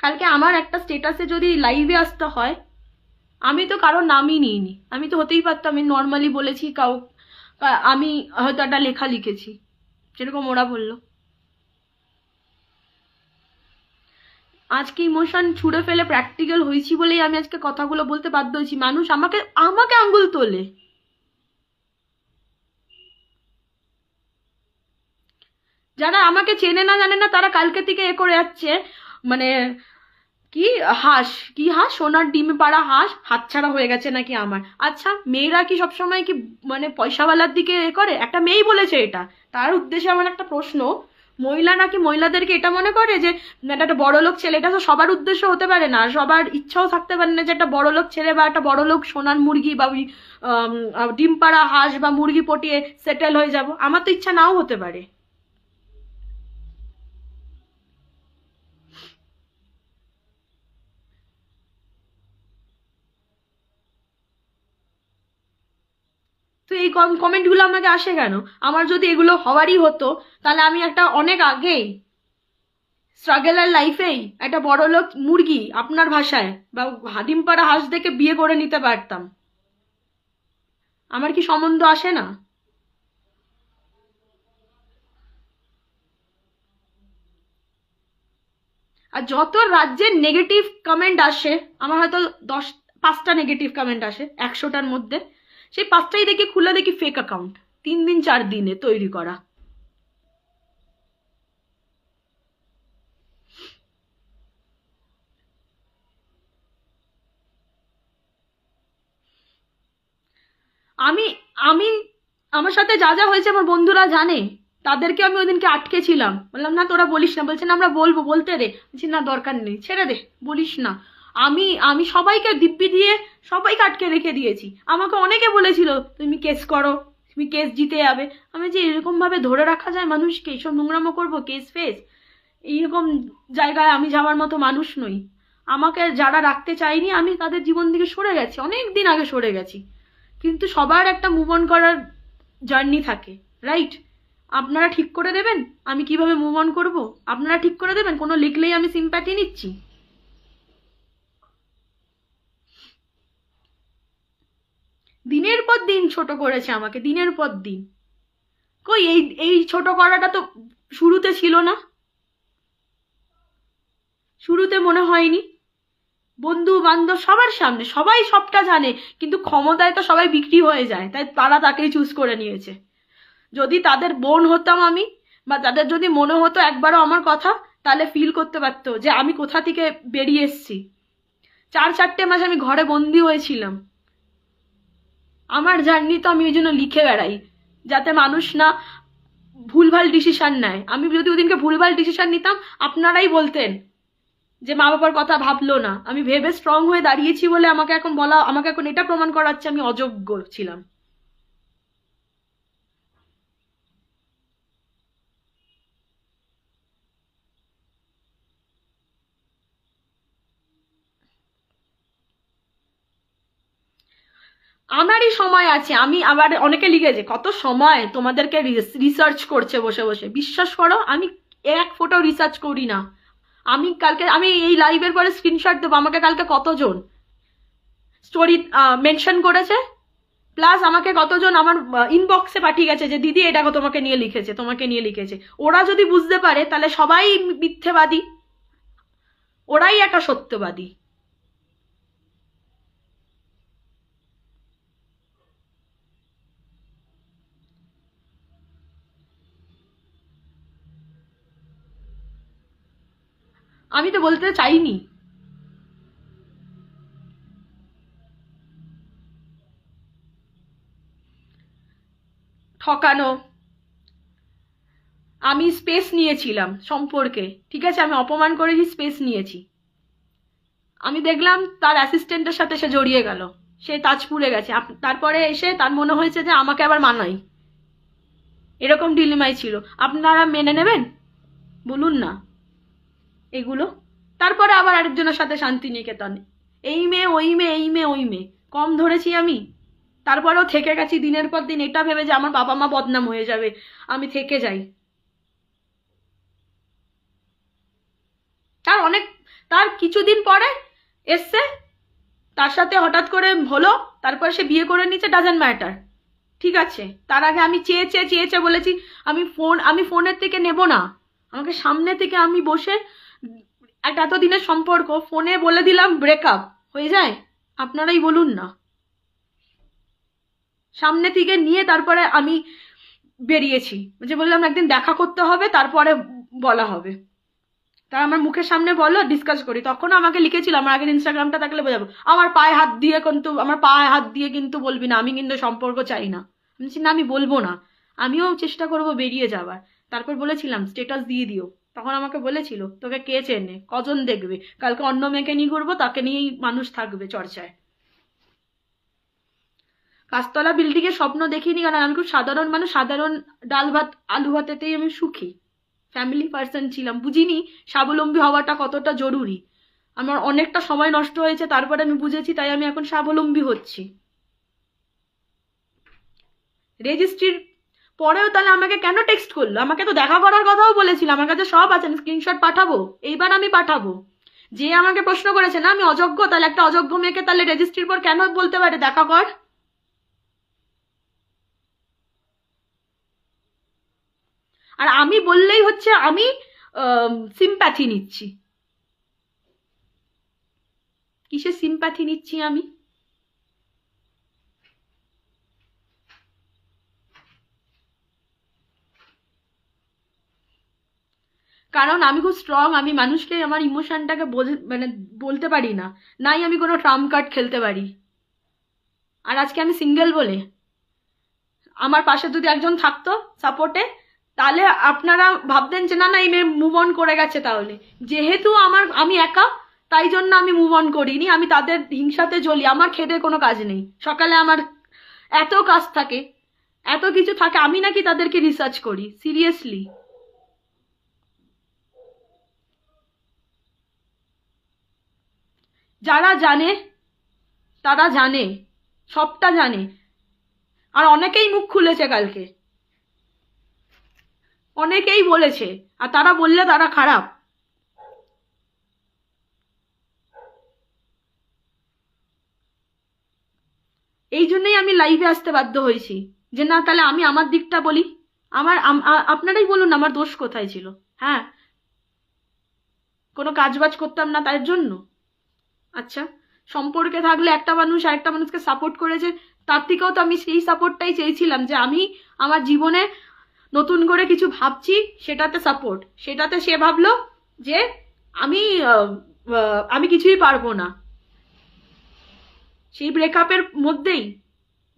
কালকে আমার একটা স্টেটাসে যদি লাইভে আসতে হয়, আমি তো কারোর নামই নিইনি, আমি তো হতেই পারতাম, আমি নর্মালি বলেছি আমি হয়তো একটা লেখা লিখেছি যেরকম ওরা বললো। আজকে ইমোশন ছুড়ে ফেলে প্র্যাকটিক্যাল হয়েছি বলেই আমি আজকে কথাগুলো বলতে বাধ্য হয়েছি। মানুষ আমাকে আমাকে আঙ্গুল তোলে। যারা আমাকে চেনে না জানে না তারা কালকে থেকে এ করে যাচ্ছে, মানে কি হাঁস, কি হাঁস, সোনার ডিমে পাড়া হাঁস হাতছাড়া হয়ে গেছে নাকি আমার। আচ্ছা, মেয়েরা কি সবসময় কি মানে পয়সাওয়ালার দিকে এ করে? একটা মেয়েই বলেছে এটা, তার উদ্দেশ্যে আমার একটা প্রশ্ন, মহিলা নাকি মহিলাদেরকে এটা মনে করে যে একটা বড় লোক ছেলে, এটা তো সবার উদ্দেশ্য হতে পারে না, সবার ইচ্ছাও থাকতে পারে না যে একটা বড় লোক ছেলে বা একটা বড় লোক সোনার মুরগি বা ওই ডিম পাড়া হাঁস বা মুরগি পটিয়ে সেটেল হয়ে যাব। আমার তো ইচ্ছা নাও হতে পারে। তো এই কমেন্টগুলো আমাকে আসে কেন? আমার যদি এগুলো হওয়ারই হতো তাহলে আমি একটা অনেক আগেই স্ট্রাগলার লাইফেই একটা বড় লোক মুরগি আপনার ভাষায় বা ডিম পাড়া হাঁস দেখে বিয়ে করে নিতে পারতাম। আমার কি সম্বন্ধ আসে না? আর যত রাজ্যের নেগেটিভ কমেন্ট আসে, আমার হয়তো 5টা নেগেটিভ কমেন্ট আসে 100টার মধ্যে, সেই 5টাই দেখি খুলে দেখি ফেক অ্যাকাউন্ট, 3 দিন 4 দিনে তৈরি করা। আমি আমি আমার সাথে যা যা হয়েছে আমার বন্ধুরা জানে, তাদেরকে আমি ওই দিনকে আটকেছিলাম, বললাম না তোরা বলিস না, বলছে না আমরা বলবো, বলতে দে, বলছি না দরকার নেই, ছেড়ে দে, বলিস না। আমি আমি সবাইকে দিব্যি দিয়ে সবাইকে আটকে রেখে দিয়েছি। আমাকে অনেকে বলেছিল তুমি কেস করো, তুমি কেস জিতে যাবে। আমি যে এরকম ভাবে ধরে রাখা যায় মানুষকে, এইসব নোংরামো করবো, কেস ফেস, এইরকম জায়গায় আমি যাওয়ার মতো মানুষ নই। আমাকে যারা রাখতে চায়নি আমি তাদের জীবন থেকে সরে গেছি, অনেক দিন আগে সরে গেছি। কিন্তু সবার একটা মুভ অন করার জার্নি থাকে, রাইট? আপনারা ঠিক করে দেবেন আমি কিভাবে মুভ অন করব? আপনারা ঠিক করে দেবেন কোনো লিখলেই আমি সিম্প্যাথি নিচ্ছি? দিনের পর দিন ছোট করেছে আমাকে, দিনের পর দিন। কই এই এই ছোট করাটা তো শুরুতে ছিল না, শুরুতে মনে হয়নি। বন্ধু বান্ধব সবার সামনে সবাই সবটা জানে, কিন্তু ক্ষমতায় তো সবাই বিক্রি হয়ে যায়, তাই তারা তাকেই চুজ করে নিয়েছে। যদি তাদের বোন হতাম আমি, বা তাদের যদি মনে হতো একবারও আমার কথা, তাহলে ফিল করতে পারতো যে আমি কোথা থেকে বেরিয়ে এসেছি। 4-4টে মাস আমি ঘরে বন্দি হয়েছিলাম। আমার জার্নি তো আমি ওই জন্য লিখে বেড়াই, যাতে মানুষ না ভুলভাল ডিসিশন নেয়। আমি যদি ওদিনকে ভুলভাল ডিসিশন নিতাম, আপনারাই বলতেন যে মা বাবার কথা ভাবলো না। আমি ভেবে স্ট্রং হয়ে দাঁড়িয়েছি বলে আমাকে এখন বলা, আমাকে এখন এটা প্রমাণ করাচ্ছে আমি অযোগ্য ছিলাম। আমারই সময় আছে। আমি আবার অনেকে লিখেছে কত সময় তোমাদেরকে রিসার্চ করছে বসে বসে, বিশ্বাস করো আমি এক ফটো রিসার্চ করি না। আমি কালকে, আমি এই লাইভের পরে স্ক্রিনশট দেবো, আমাকে কালকে কতজন স্টোরি মেনশন করেছে, প্লাস আমাকে কতজন আমার ইনবক্সে পাঠিয়ে গেছে যে দিদি এটা তোমাকে নিয়ে লিখেছে, তোমাকে নিয়ে লিখেছে। ওরা যদি বুঝতে পারে তাহলে সবাই মিথ্যেবাদী, ওরাই একটা সত্যবাদী। আমি তো বলতে চাইনি। ঠকানো, আমি স্পেস নিয়েছিলাম সম্পর্কে, ঠিক আছে, আমি অপমান করেছি, স্পেস নিয়েছি। আমি দেখলাম তার অ্যাসিস্ট্যান্টের সাথে সে জড়িয়ে গেল, সে তাজপুরে গেছে, তারপরে এসে তার মনে হয়েছে যে আমাকে আবার মানাই, এরকম ডিলেমাই ছিল। আপনারা মেনে নেবেন বলুন না এগুলো? তারপরে আবার আরেকজনের সাথে শান্তিনিকেতনে, এই মেয়ে ওই মেয়ে, এই মেয়ে ওই মেয়ে, কম ধরেছি আমি? তারপরেও থেকে গেছি দিনের পর দিন, এটা ভেবে যে আমার বাবা মা বদনাম হয়ে যাবে আমি থেকে যাই। তার অনেক, তার কিছুদিন পরে এসছে, তার সাথে হঠাৎ করে হলো, তারপর সে বিয়ে করে নিচ্ছে, ডাজেন্ট ম্যাটার, ঠিক আছে। তার আগে আমি চেয়েছে বলেছি আমি ফোনের থেকে নেব না, আমাকে সামনে থেকে আমি বসে একটা এতদিনের সম্পর্ক ফোনে বলে দিলাম ব্রেকআপ হয়ে যায়? আপনারাই বলুন না। সামনে থেকে নিয়ে তারপরে আমি বেরিয়েছি, যে বললাম একদিন দেখা করতে হবে, তারপরে বলা হবে, তার আমার মুখের সামনে বলো, ডিসকাস করি। তখন আমাকে লিখেছিল, আমার আগের ইনস্টাগ্রামটা থাকলে বোঝাবো, আমার পায়ে হাত দিয়ে কিন্তু বলবি না, আমি কিন্তু সম্পর্ক চাই না। আমি বলছি না, আমি বলবো না, আমিও চেষ্টা করবো বেরিয়ে যাবার। তারপর বলেছিলাম স্টেটাস দিয়ে দিও। তখন আমাকে বলেছিল, তোকে কে চেনে, কজন দেখবে, কালকে অন্য মেয়েকে নিয়ে ঘুরবো, তাকে নিয়েই মানুষ থাকবে চর্চায়। পাঁচতলা বিল্ডিং এর স্বপ্ন দেখিনি, কারণ আমি খুব সাধারণ মানুষ, সাধারণ ডাল ভাত আলু ভাতেতেই আমি সুখী, ফ্যামিলি পার্সন ছিলাম, বুঝিনি স্বাবলম্বী হওয়াটা কতটা জরুরি। আমার অনেকটা সময় নষ্ট হয়েছে, তারপরে আমি বুঝেছি, তাই আমি এখন স্বাবলম্বী হচ্ছি। রেজিস্ট্রির পরেও তাহলে আমাকে কেন টেক্সট করলো? আমাকে তো দেখা করার কথাও বলেছিল, আমার কাছে সব আছে, স্ক্রিনশট পাঠাবো, এইবার আমি পাঠাবো। যে আমাকে প্রশ্ন করেছে না আমি অযোগ্য, তাহলে একটা অযোগ্য মেয়েকে তাহলে রেজিস্ট্রির পর কেন বলতে পারে দেখা কর? আর আমি বললেই হচ্ছে আমি সিম্প্যাথি নিচ্ছি। কিসের সিম্প্যাথি নিচ্ছি আমি? কারণ আমি খুব স্ট্রং, আমি মানুষকে আমার ইমোশনটাকে মানে বলতে পারি না, নাই আমি কোনো ট্রাম্প কার্ড খেলতে পারি। আর আজকে আমি সিঙ্গেল বলে আমার পাশে যদি একজন থাকতো সাপোর্টে, তাহলে আপনারা ভাবতেন যে না না এই মেয়ে মুভ অন করে গেছে। তাহলে যেহেতু আমি একা, তাই জন্য আমি মুভ অন করিনি, আমি তাদের হিংসাতে জ্বলি। আমার খেতে কোনো কাজ নেই, সকালে আমার এত কাজ থাকে, এত কিছু থাকে, আমি নাকি তাদেরকে রিসার্চ করি? সিরিয়াসলি? যারা জানে তারা জানে, সবটা জানে। আর অনেকেই মুখ খুলেছে কালকে, অনেকেই বলেছে, আর তারা বললে তারা খারাপ। এই জন্যই আমি লাইভে আসতে বাধ্য হয়েছি, যে না তাহলে আমি আমার দিকটা বলি। আপনারাই বলুন আমার দোষ কোথায় ছিল? হ্যাঁ, কোনো কাজবাজ করতাম না তার জন্য? আচ্ছা, সম্পর্কে থাকলে একটা মানুষ আরেকটা মানুষকে সাপোর্ট করেছে, তার থেকেও তো আমি সেই সাপোর্টটাই চেয়েছিলাম, যে আমি আমার জীবনে নতুন করে কিছু ভাবছি, সেটাতে সাপোর্ট। সেটাতে সে ভাবলো যে আমি আমি কিছুই পারবো না। সেই ব্রেকআপের মধ্যেই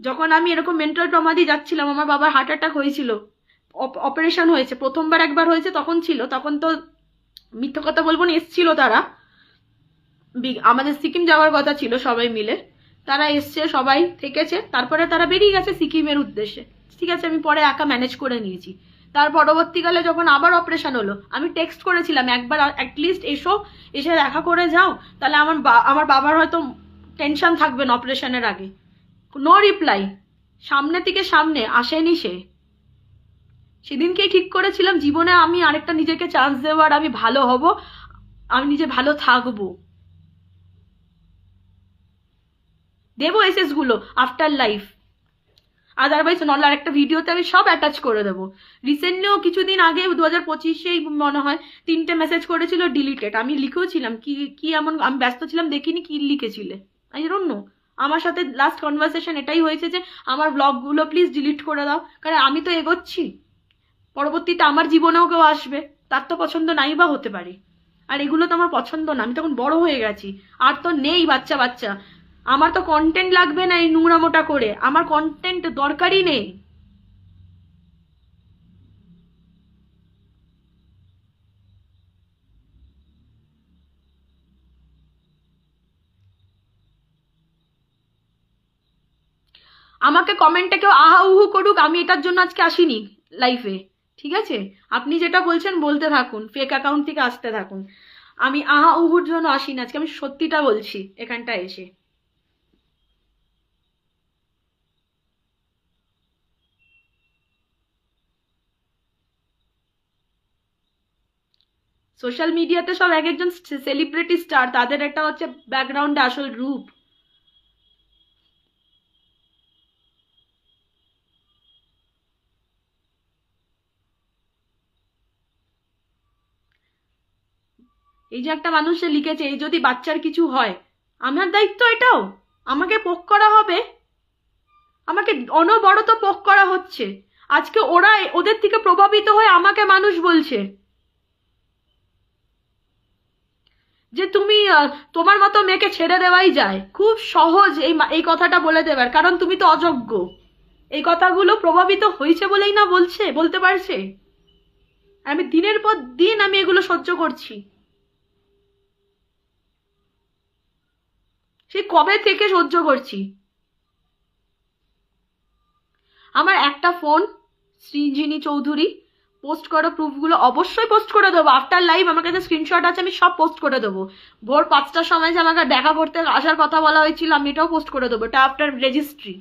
যখন আমি এরকম মেন্টাল ট্রমা দিয়ে যাচ্ছিলাম, আমার বাবার হার্ট অ্যাটাক হয়েছিল, অপারেশন হয়েছে, প্রথমবার একবার হয়েছে, তখন ছিল, তখন তো মিথ্যে কথা বলবো না, এসছিল তারা, আমাদের সিকিম যাওয়ার কথা ছিল সবাই মিলে, তারা এসছে, সবাই থেকেছে, তারপরে তারা বেরিয়ে গেছে সিকিমের উদ্দেশ্যে। ঠিক আছে, আমি পরে একা ম্যানেজ করে নিয়েছি। তার পরবর্তীকালে যখন আবার অপারেশন হলো, আমি টেক্সট করেছিলাম একবার অ্যাটলিস্ট এসো, এসে দেখা করে যাও, তাহলে আমার বাবার হয়তো টেনশন থাকবে না অপারেশনের আগে। নো রিপ্লাই, সামনে থেকে সামনে আসেনি সে। সেদিনকেই ঠিক করেছিলাম জীবনে আমি আরেকটা নিজেকে চান্স দেবো, আর আমি ভালো হব, আমি নিজে ভালো থাকবো, দেবো এসএস গুলো আফটার লাইফ। আদারওয়াইজ নলে আরেকটা ভিডিওতে আমি সব অ্যাটাচ করে দেবো। রিসেন্টলিও কিছুদিন আগে 2025-এই মনে হয় 3টে মেসেজ করেছিল ডিলিটেড, আমি লিখেওছিলাম কি কি এমন, আমি ব্যস্ত ছিলাম দেখিনি কি লিখেছিলে, আই ডোন্ট নো। আমার সাথে লাস্ট কনভারসেশন এটাই হয়েছে যে আমার ব্লগগুলো প্লিজ ডিলিট করে দাও, কারণ আমি তো এগোচ্ছি, পরবর্তীতে আমার জীবনেও কেউ আসবে, তার তো পছন্দ নাই বা হতে পারে। আর এগুলো তো আমার পছন্দ না, আমি তখন বড় হয়ে গেছি, আর তো নেই বাচ্চা বাচ্চা। আমার তো কন্টেন্ট লাগবে না এই নোংরামোটা করে, আমার কন্টেন্ট দরকারই নেই। আমাকে কমেন্টে কেউ আহা উহু করুক, আমি এটার জন্য আজকে আসিনি লাইফে। ঠিক আছে, আপনি যেটা বলছেন বলতে থাকুন, ফেক অ্যাকাউন্ট থেকে আসতে থাকুন, আমি আহা উহুর জন্য আসিনি আজকে, আমি সত্যিটা বলছি এখানটা এসে। সোশ্যাল মিডিয়াতে সব এক একজন সেলিব্রিটি স্টার, তাদের একটা হচ্ছে ব্যাকগ্রাউন্ডে আসল রূপ। এই যে একটা মানুষ লিখেছে, এই যদি বাচ্চার কিছু হয় আমার দায়িত্ব এটাও, আমাকে পোক করা হবে, আমাকে অনবরত পোক করা হচ্ছে। আজকে ওরা ওদের থেকে প্রভাবিত হয়ে আমাকে মানুষ বলছে যে তুমি তোমার মতো মেয়েকে ছেড়ে দেওয়াই যায়। খুব সহজ এই কথাটা বলে দেবার, কারণ তুমি তো অযোগ্য। এই কথাগুলো প্রভাবিত হয়েছে বলেই না বলতে পারছে। আমি দিনের পর দিন আমি এগুলো সহ্য করছি, সেই কবে থেকে সহ্য করছি। আমার একটা ফোন, সৃজিনী চৌধুরী, পোস্ট করো প্রুফগুলো। অবশ্যই পোস্ট করে দেবো, আফটার লাইভ আমার কাছে স্ক্রিনশট আছে, আমি সব পোস্ট করে দেবো। ভোর 5টার সময় যে আমাকে দেখা করতে আসার কথা বলা হয়েছিল, আমি এটাও পোস্ট করে দেবো। এটা আফটার রেজিস্ট্রি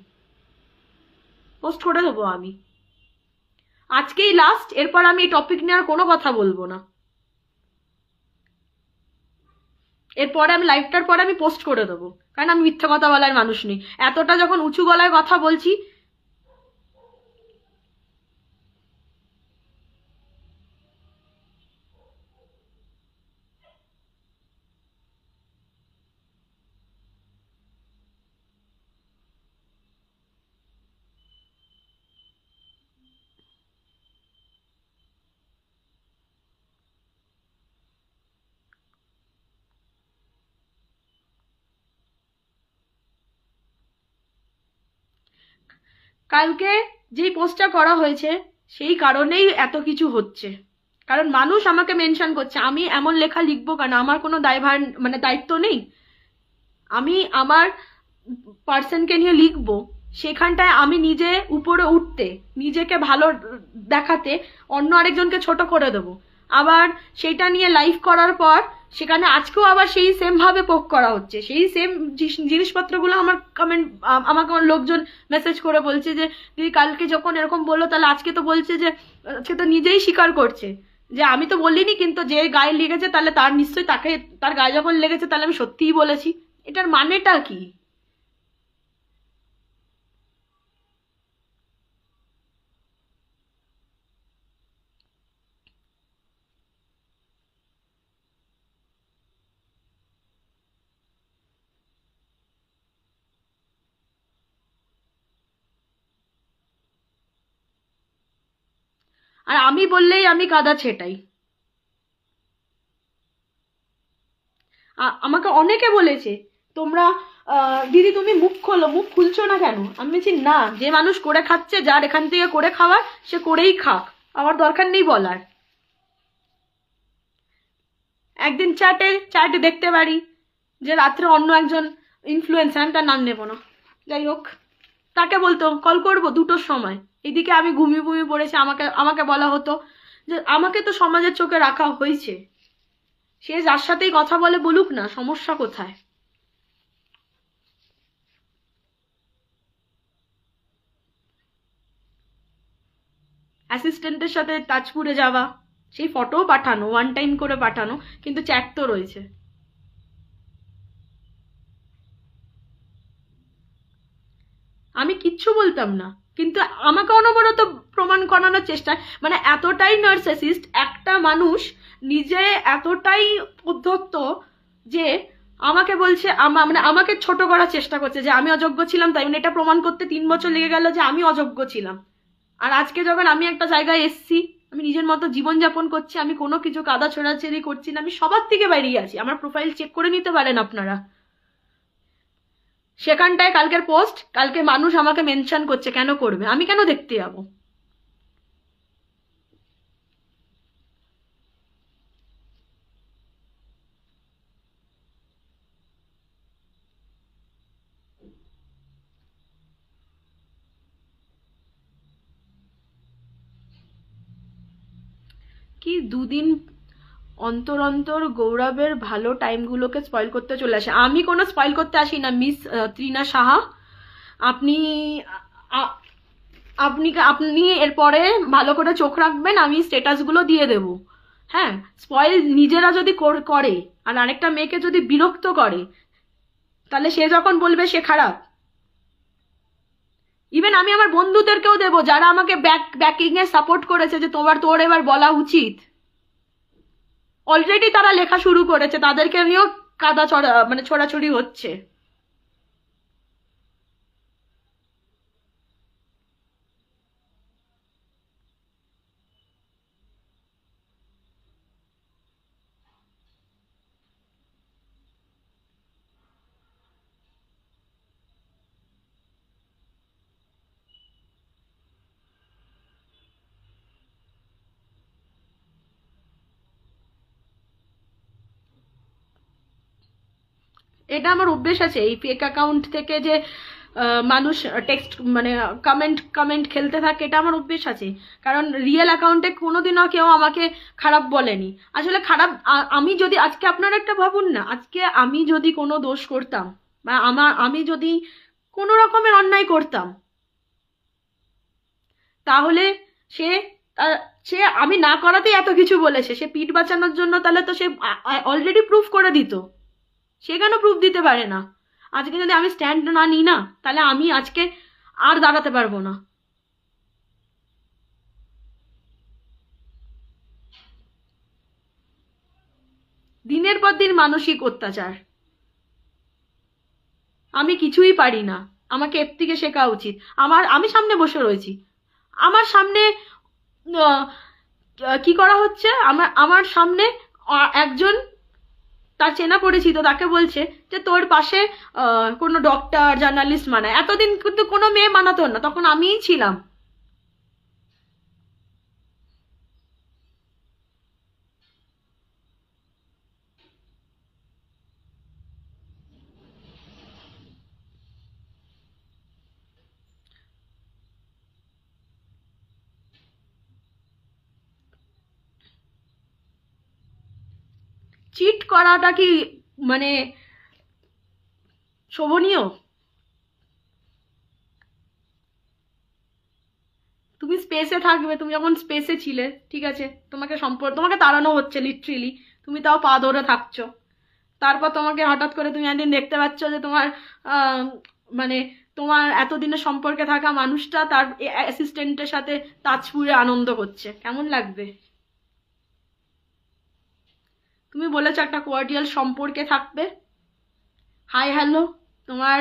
পোস্ট করে দেবো আমি। আজকেই লাস্ট, এরপর আমি এই টপিক নিয়ে আর কোনো কথা বলবো না। এরপরে আমি লাইভটার পরে আমি পোস্ট করে দেবো, কারণ আমি মিথ্যা কথা বলার মানুষ নেই। এতটা যখন উঁচু গলায় কথা বলছি, কালকে যেই পোস্টটা করা হয়েছে সেই কারণেই এত কিছু হচ্ছে, কারণ মানুষ আমাকে মেনশন করছে। আমি এমন লেখা লিখবো কেন? আমার কোনো দায়ভার মানে দায়িত্ব নেই? আমি আমার পার্সনকে নিয়ে লিখবো, সেখানটায় আমি নিজে উপরে উঠতে, নিজেকে ভালো দেখাতে অন্য আরেকজনকে ছোট করে দেবো। আবার সেটা নিয়ে লাইভ করার পর সেখানে আজকেও আবার সেই সেম ভাবে পোক করা হচ্ছে। সেই সেম জিনিসপত্রগুলো আমার কমেন্ট, আমাকে আমার লোকজন মেসেজ করে বলছে যে দিদি কালকে যখন এরকম বললো, তাহলে আজকে তো বলছে যে, আজকে তো নিজেই স্বীকার করছে যে আমি তো বলিনি, কিন্তু যে গায়ে লেগেছে তাহলে তার নিশ্চয়ই, তাকে তার গায়ে যখন লেগেছে তাহলে আমি সত্যিই বলেছি। এটার মানেটা কি? আর আমি বললেই আমি কাদা ছেটাই। আমাকে অনেকে বলেছে তোমরা দিদি তুমি মুখ খোলো, মুখ খুলছো না কেন? আমি বলছি না, যে মানুষ করে খাচ্ছে, যার এখান থেকে করে খাওয়ার, সে করেই খাক, আমার দরকার নেই বলার। একদিন চ্যাটে দেখতে পারি যে রাত্রে অন্য একজন ইনফ্লুয়েন্সার, আমি তার নাম নেবো না, যাই হোক, তাকে বলতো কল করবো 2টোর সময়, এদিকে আমি ঘুমিয়ে ঘুমিয়ে পড়েছি, আমাকে আমাকে বলা হতো যে আমাকে তো সমাজের চোখে রাখা হয়েছে, সে যার সাথেই কথা বলে বলুক না, সমস্যা কোথায়? অ্যাসিস্ট্যান্টের সাথে তাজপুরে যাওয়া, সেই ফটোও পাঠানো, ওয়ান টাইম করে পাঠানো, কিন্তু চ্যাট তো রয়েছে। আমি কিচ্ছু বলতাম না, কিন্তু আমাকে অনবরত প্রমাণ করানোর চেষ্টা, মানে এতটাই নার্সিসিস্ট একটা মানুষ, নিজে এতটাই উদ্ধত্ত যে আমাকে বলছে, মানে আমাকে ছোট করার চেষ্টা করছে যে আমি অযোগ্য ছিলাম, তাই এটা প্রমাণ করতে 3 বছর লেগে গেল যে আমি অযোগ্য ছিলাম। আর আজকে যখন আমি একটা জায়গায় এসছি, আমি নিজের মতো জীবনযাপন করছি, আমি কোনো কিছু কাদা ছোড়াছড়ি করছি না, আমি সবার থেকে বেরিয়ে আছি, আমার প্রোফাইল চেক করে নিতে পারেন আপনারা। সেখানটায় কালকের পোস্ট, কালকে মানুষ আমাকে মেনশন করছে, কেন করবে? আমি কেন দেখতে যাবো? কি 2 দিন অন্তর অন্তর গৌরবের ভালো টাইমগুলোকে স্পয়েল করতে চলে আসে। আমি কোনো স্পয়েল করতে আসি না মিস ত্রিনা সাহা। আপনি আপনি আপনি এরপরে ভালো করে চোখ রাখবেন, আমি স্টেটাসগুলো দিয়ে দেব। হ্যাঁ, স্পয়েল নিজেরা যদি করে আর আরেকটা মেয়েকে যদি বিরক্ত করে, তাহলে সে যখন বলবে সে খারাপ। ইভেন আমি আমার বন্ধুদেরকেও দেবো, যারা আমাকে ব্যাকিং এ সাপোর্ট করেছে যে তোর এবার বলা উচিত, অলরেডি তারা লেখা শুরু করেছে, তাদেরকে নিয়েও কাদা মানে ছোড়াছড়ি হচ্ছে। এটা আমার অভ্যেস আছে, এই ফেক অ্যাকাউন্ট থেকে যে মানুষ টেক্সট মানে কমেন্ট কমেন্ট খেলতে থাকে, এটা আমার অভ্যেস আছে। কারণ রিয়েল অ্যাকাউন্টে কোনোদিনও কেউ আমাকে খারাপ বলেনি। আসলে খারাপ আমি যদি আজকে আপনারা একটা ভাবুন না, আজকে আমি যদি কোনো দোষ করতাম বা আমি যদি কোনো রকমের অন্যায় করতাম, তাহলে সে সে আমি না করাতেই এত কিছু বলেছে, সে পিঠ বাঁচানোর জন্য, তাহলে তো সে অলরেডি প্রুফ করে দিত। সে কেন প্রুফ দিতে পারে না? আজকে যদি আমি স্ট্যান্ড না নিই না, তাহলে আমি আজকে আর দাঁড়াতে পারবো না। দিনের পর দিন মানসিক অত্যাচার, আমি কিছুই পারি না, আমাকে এর থেকে শেখা উচিত। আমি সামনে বসে রয়েছি, আমার সামনে কি করা হচ্ছে, আমার সামনে একজন তার চেনা পরিচিত তাকে বলছে যে তোর পাশে কোনো ডক্টর জার্নালিস্ট মানায়। এতদিন কিন্তু কোনো মেয়ে মানাতো না, তখন আমিই ছিলাম। চিট করাটা কি মানে শোভনীয়? তুমি স্পেসে থাকবে, তুমি যখন স্পেসে ছিলে, ঠিক আছে, তোমাকে তাড়ানো হচ্ছে লিটারেলি, তুমি তাও পা ধরে থাকছো। তারপর তোমাকে হঠাৎ করে তুমি একদিন দেখতে পাচ্ছ যে তোমার মানে তোমার এতদিনের সম্পর্কে থাকা মানুষটা তার অ্যাসিস্ট্যান্টের সাথে তাজপুরে আনন্দ করছে, কেমন লাগবে? তুমি বলেছো একটা কোয়ার্ডিয়াল সম্পর্কে থাকবে, হাই হ্যালো, তোমার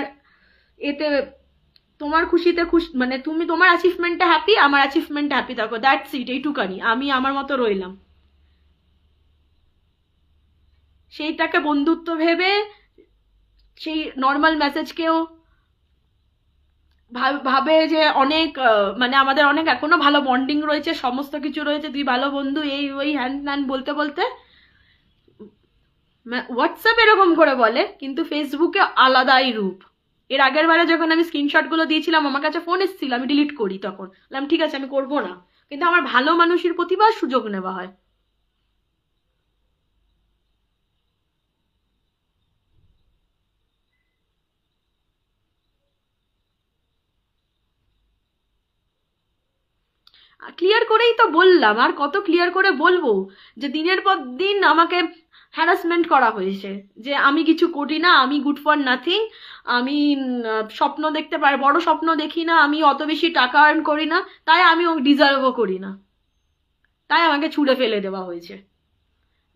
এতে তোমার খুশিতে খুশি, মানে তুমি তোমার অ্যাচিভমেন্টে হ্যাপি, আমার অ্যাচিভমেন্টে হ্যাপি থাকো, দ্যাটস ইট, এইটুকানি। আমি আমার মতো রইলাম। সেইটাকে বন্ধুত্ব ভেবে সেই নর্মাল মেসেজকেও ভাবে যে অনেক মানে আমাদের অনেক এখনো ভালো বন্ডিং রয়েছে, সমস্ত কিছু রয়েছে, দুই ভালো বন্ধু, এই ওই হ্যান ত্যান বলতে বলতে হোয়াটসঅ্যাপ এরকম করে বলে, কিন্তু ফেসবুকে আলাদাই রূপ। এর আগের বারে যখন আমি স্ক্রিনশটগুলো দিয়েছিলাম, আমার কাছে ফোন এসেছিল, আমি ডিলিট করি, তখন বললাম ঠিক আছে আমি করবো না, কিন্তু আমার ভালো মানুষের প্রতিবার সুযোগ নেওয়া হয়। ক্লিয়ার করেই তো বললাম, আর কত ক্লিয়ার করে বলবো যে দিনের পর দিন আমাকে হ্যারাসমেন্ট করা হয়েছে, যে আমি কিছু করি না, আমি গুড ফর নাথিং, আমি স্বপ্ন দেখতে পারি, বড় স্বপ্ন দেখি না, আমি অত বেশি টাকা আর্ন করি না, তাই আমি ডিজার্ভও করি না, তাই আমাকে ছুঁড়ে ফেলে দেওয়া হয়েছে।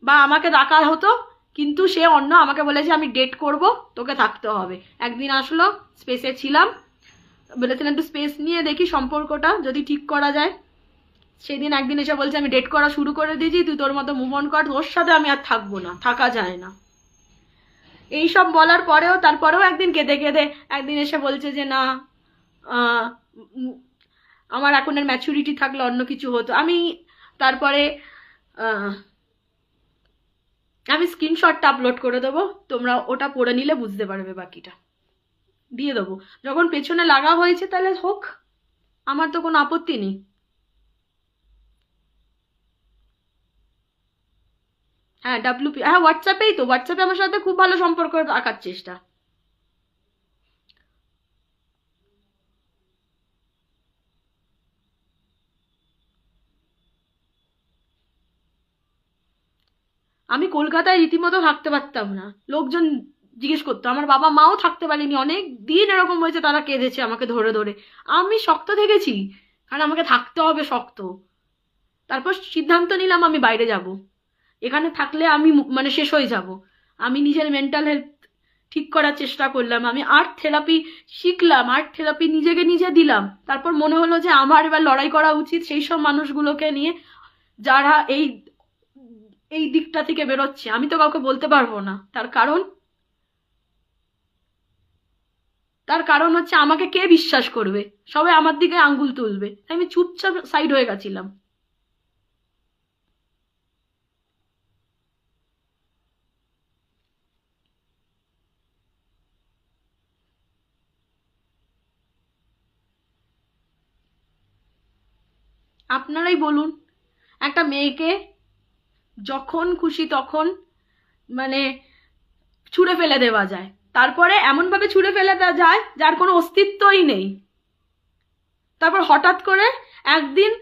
বা আমাকে ডাকা হতো, কিন্তু সে অন্য আমাকে বলেছে আমি ডেট করব, তোকে থাকতে হবে। একদিন আসলো, স্পেসে ছিলাম, বলেছিলাম একটু স্পেস নিয়ে দেখি সম্পর্কটা যদি ঠিক করা যায়। সেদিন একদিন এসে বলছে আমি ডেট করা শুরু করে দিয়েছি, তুই তোর মতো মুভ অন কর, ওর সাথে আমি আর থাকবো না, থাকা যায় না। এইসব বলার পরেও তারপরেও একদিন কেঁদে কেঁদে একদিন এসে বলছে যে না, আমার এখনের ম্যাচুরিটি থাকলে অন্য কিছু হতো। তারপরে আমি স্ক্রিনশটটা আপলোড করে দেবো, তোমরা ওটা পড়ে নিলে বুঝতে পারবে, বাকিটা দিয়ে দেবো। যখন পেছনে লাগা হয়েছে তাহলে হোক, আমার তো কোনো আপত্তি নেই। হ্যাঁ ডাব্লিউপি, হ্যাঁ হোয়াটসঅ্যাপেই তো, হোয়াটসঅ্যাপে আমার সাথে খুব ভালো সম্পর্ক রাখার চেষ্টা। আমি কলকাতায় রীতিমতো থাকতে পারতাম না, লোকজন জিজ্ঞেস করতো, আমার বাবা মাও থাকতে পারেনি, অনেক দিন এরকম হয়েছে তারা কেঁদেছে আমাকে ধরে ধরে। আমি শক্ত থেকেছি, কারণ আমাকে থাকতে হবে শক্ত। তারপর সিদ্ধান্ত নিলাম আমি বাইরে যাব, এখানে থাকলে আমি মানে শেষ হয়ে যাব। আমি নিজের মেন্টাল হেলথ ঠিক করার চেষ্টা করলাম, আমি আর্ট থেরাপি শিখলাম, আর্ট থেরাপি নিজেকে নিজে দিলাম। তারপর মনে হলো যে আমার এবার লড়াই করা উচিত সেই সব মানুষগুলোকে নিয়ে যারা এই এই দিকটা থেকে বেরোচ্ছে। আমি তো কাউকে বলতে পারবো না, তার কারণ হচ্ছে আমাকে কে বিশ্বাস করবে, সবাই আমার দিকে আঙ্গুল তুলবে, তাই আমি চুপচাপ সাইড হয়ে গেছিলাম। আপনারাই বলুন, একটা মেয়েকে যখন খুশি তখন মানে ছুঁড়ে ফেলে দেওয়া যায়, তারপরে এমনভাবে ছুঁড়ে ফেলে দেওয়া যায় যার কোনো অস্তিত্বই নেই। তারপর হঠাৎ করে একদিন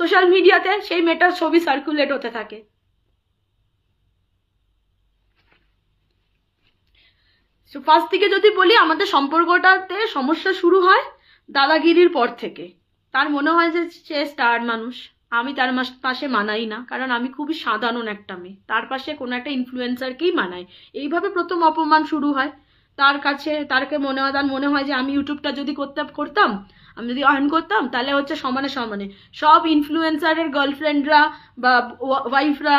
সোশ্যাল মিডিয়াতে সেই মেয়েটার ছবি সার্কুলেট হতে থাকে। ফার্স্ট থেকে যদি বলি, আমাদের সম্পর্কটাতে সমস্যা শুরু হয় দাদাগিরির পর থেকে। তার মনে হয় যে সে স্টার মানুষ, আমি তার পাশে মানাই না, কারণ আমি খুবই সাধারণ একটা মেয়ে, তার পাশে কোনো একটা ইনফ্লুয়েন্সারকেই মানাই। এইভাবে প্রথম অপমান শুরু হয় তার কাছে। তার মনে হয় যে আমি ইউটিউবটা যদি করতাম, আমি যদি আর্ন করতাম, তাহলে হচ্ছে সমানে সমানে সব ইনফ্লুয়েন্সারের গার্লফ্রেন্ডরা বা ওয়াইফরা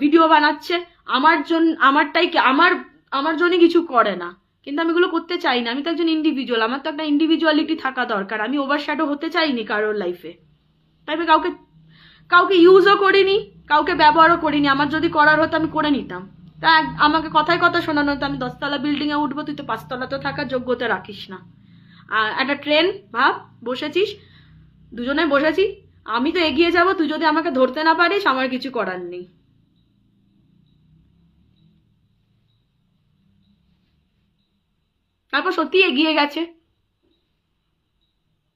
ভিডিও বানাচ্ছে, আমার জন্য কিছু করে না। কিন্তু আমি এগুলো করতে চাই না, আমি তো একজন ইন্ডিভিজুয়াল, আমার তো একটা ইন্ডিভিজুয়ালিটি থাকা দরকার। আমি ওভারশ্যাডো হতে চাইনি কারোর লাইফে, তাই আমি কাউকে ইউজও করিনি, কাউকে ব্যবহারও করিনি। আমার যদি করার হতো আমি করে নিতাম। তা আমাকে কথায় কথা শোনানো হতো আমি 10তলা বিল্ডিংয়ে উঠবো, তুই তো 5তলাতে থাকার যোগ্যতা রাখিস না। আর একটা ট্রেন ভাব, বসেছিস, দুজনে বসেছি, আমি তো এগিয়ে যাব, তুই যদি আমাকে ধরতে না পারিস আমার কিছু করার নেই। তারপর সত্যি এগিয়ে গেছে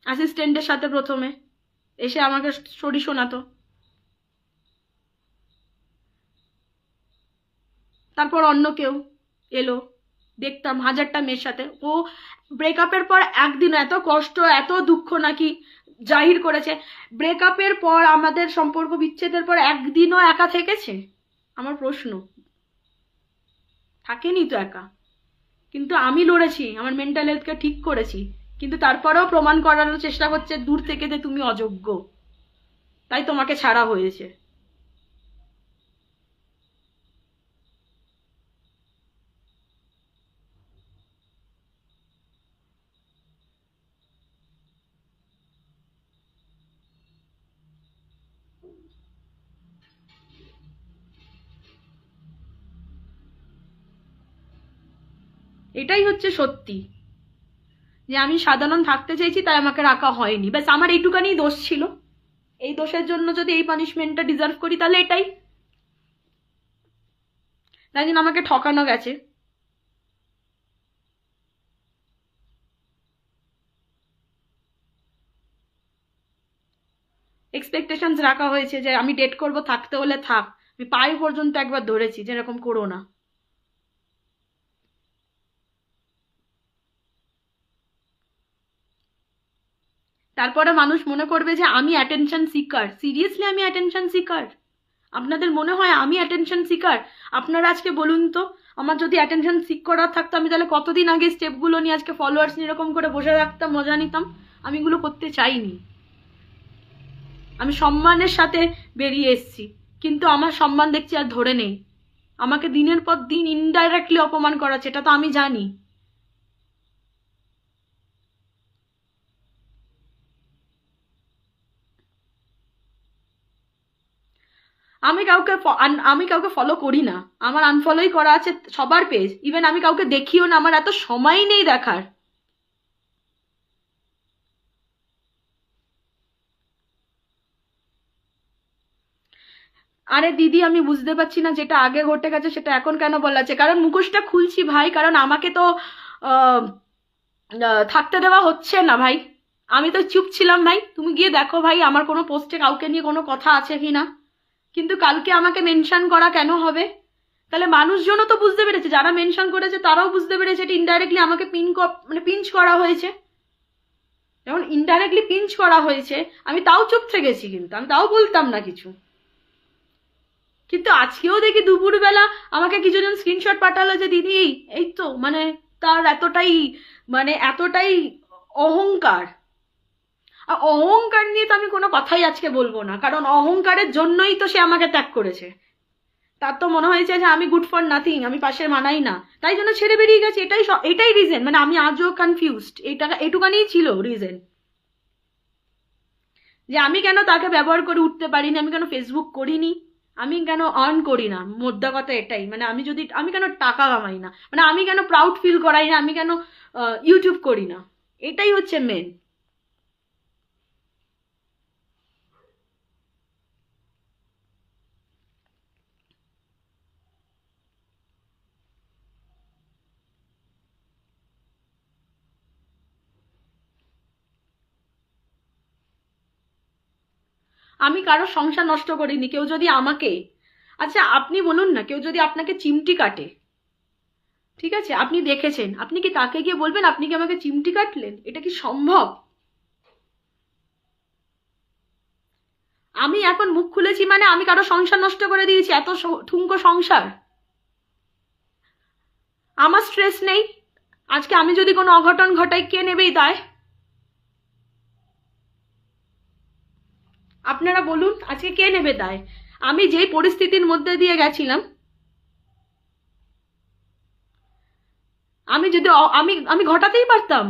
অ্যাসিস্ট্যান্টের সাথে, প্রথমে এসে আমাকে স্টোরি শোনাতো, তারপর অন্য কেউ এলো, দেখতাম হাজারটা মেয়ের সাথে। ও ব্রেকআপের পর একদিন এত কষ্ট এত দুঃখ নাকি জাহির করেছে। ব্রেকআপের পর, আমাদের সম্পর্ক বিচ্ছেদের পর একদিনও একা থেকেছে? আমার প্রশ্ন। থাকেনি তো একা। কিন্তু আমি লড়েছি, আমার মেন্টাল হেলথকে ঠিক করেছি, কিন্তু তারপরেও প্রমাণ করানোর চেষ্টা করছে দূর থেকে যে তুমি অযোগ্য, তাই তোমাকে ছাড়া হয়েছে। এটাই হচ্ছে সত্যি, যে আমি সাধারণ থাকতে চাইছি তাই আমাকে রাখা হয়নি, ব্যাস আমার এইটুকানি দোষ ছিল। এই দোষের জন্য যদি এই পানিশমেন্টটা ডিজার্ভ করি তাহলে এটাই, তাই জন্য আমাকে ঠকানো গেছে। এক্সপেকটেশনস রাখা হয়েছে যে আমি ডেট করব, থাকতে হলে থাক। আমি পায়ে পর্যন্ত একবার ধরেছি যে এরকম করো না। তারপরে মানুষ মনে করবে যে আমি অ্যাটেনশন সিকার। সিরিয়াসলি আমি অ্যাটেনশন সিকার? আপনাদের মনে হয় আমি অ্যাটেনশন সিকার? আপনারা আজকে বলুন তো, আমার যদি অ্যাটেনশন সিক করার থাকতো, আমি তাহলে কতদিন আগে স্টেপগুলো নিয়ে আজকে ফলোয়ার্স নিয়ে এরকম করে বসে থাকতাম, মজা নিতাম। আমি এগুলো করতে চাইনি। আমি সম্মানের সাথে বেরিয়ে এসেছি, কিন্তু আমার সম্মান দেখছি আর ধরে নেই। আমাকে দিনের পর দিন ইনডাইরেক্টলি অপমান করাচ্ছে, এটা তো আমি জানি। আমি কাউকে ফলো করি না, আমার আনফলোই করা আছে সবার পেজ। ইভেন আমি কাউকে দেখিও না, আমার এত সময় নেই দেখার। আরে দিদি, আমি বুঝতে পারছি না যেটা আগে ঘটে গেছে সেটা এখন কেন বলা আছে। কারণ মুখোশটা খুলছি ভাই, কারণ আমাকে তো থাকতে দেওয়া হচ্ছে না ভাই। আমি তো চুপ ছিলাম ভাই, তুমি গিয়ে দেখো ভাই আমার কোনো পোস্টে কাউকে নিয়ে কোনো কথা আছে কি না। কিন্তু কালকে আমাকে মেনশন করা কেন হবে? তাহলে মানুষজনও তো বুঝতে পেরেছে, যারা মেনশন করেছে তারাও বুঝতে পেরেছে এটা ইনডাইরেক্টলি আমাকে পিঞ্চ করা হয়েছে। যখন ইনডাইরেক্টলি পিঞ্চ করা হয়েছে আমি তাও চুপ থেকেছি, কিন্তু আমি তাও বলতাম না কিছু। কিন্তু আজকেও দেখি দুপুরবেলা আমাকে কিছুজন স্ক্রিনশট পাঠালো যে দিদি এই তো, মানে তার এতটাই অহংকার। আর অহংকার নিয়ে তো আমি কোনো কথাই আজকে বলবো না, কারণ অহংকারের জন্যই তো সে আমাকে ত্যাগ করেছে। তার তো মনে হয়েছে যে আমি গুড ফর নাথিং, আমি পাশের মানাই না, তাই জন্য ছেড়ে বেরিয়ে গেছে। এটাই রিজন। মানে আমি আজও কনফিউজড, এটুকানিই ছিল রিজন, যে আমি কেন তাকে ব্যবহার করে উঠতে পারিনি, আমি কেন ফেসবুক করিনি, আমি কেন আর্ন করি না। মোদ্দা কথা এটাই, মানে আমি কেন টাকা কামাই না, মানে আমি কেন প্রাউড ফিল করাই না, আমি কেন ইউটিউব করি না, এটাই হচ্ছে মেন। আমি কারো সংসার নষ্ট করিনি। কেউ যদি আমাকে, আচ্ছা আপনি বলুন না, কেউ যদি আপনাকে চিমটি কাটে, ঠিক আছে, আপনি দেখেছেন, আপনি কি তাকে গিয়ে বলবেন আপনি কি আমাকে চিমটি কাটলেন? এটা কি সম্ভব? আমি এখন মুখ খুলেছি মানে আমি কারো সংসার নষ্ট করে দিয়েছি? এত ঠুনকো সংসার। আমার স্ট্রেস নেই, আজকে আমি যদি কোনো অঘটন ঘটাই কে নেবেই দায়? আপনারা বলুন আজকে কে নেবে দায়? আমি যেই পরিস্থিতির মধ্যে দিয়ে গেছিলাম, আমি যদি আমি আমি ঘটাতেই পারতাম।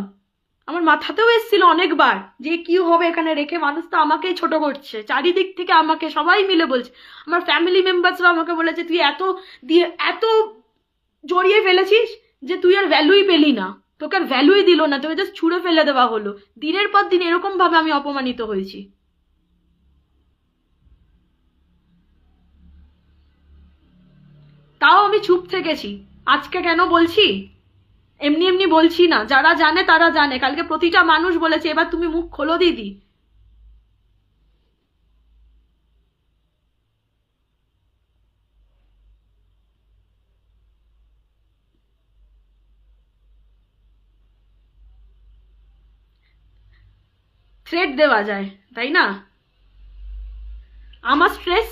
আমার মাথাতেও এসেছিল অনেকবার যে কি হবে এখানে রেখে, মানুষ তো আমাকেই ছোট করছে, চারিদিক থেকে আমাকে সবাই মিলে বলছে, আমার ফ্যামিলি মেম্বার্সরা আমাকে বলেছে তুই এত দিয়ে এত জড়িয়ে ফেলেছিস যে তুই আর ভ্যালুই পেলি না, তোকে আর ভ্যালুই দিল না, তোকে জাস্ট ছুঁড়ে ফেলে দেওয়া হলো। দিনের পর দিন এরকম ভাবে আমি অপমানিত হয়েছি। তাও আমি চুপ থেকেছি। আজকে কেন বলছি? এমনি এমনি বলছি না, যারা জানে তারা জানে, কালকে প্রতিটা মানুষ বলেছে এবার তুমি মুখ খোলো দিদি। থ্রেট দেওয়া যায়, তাই না? আমার স্ট্রেস,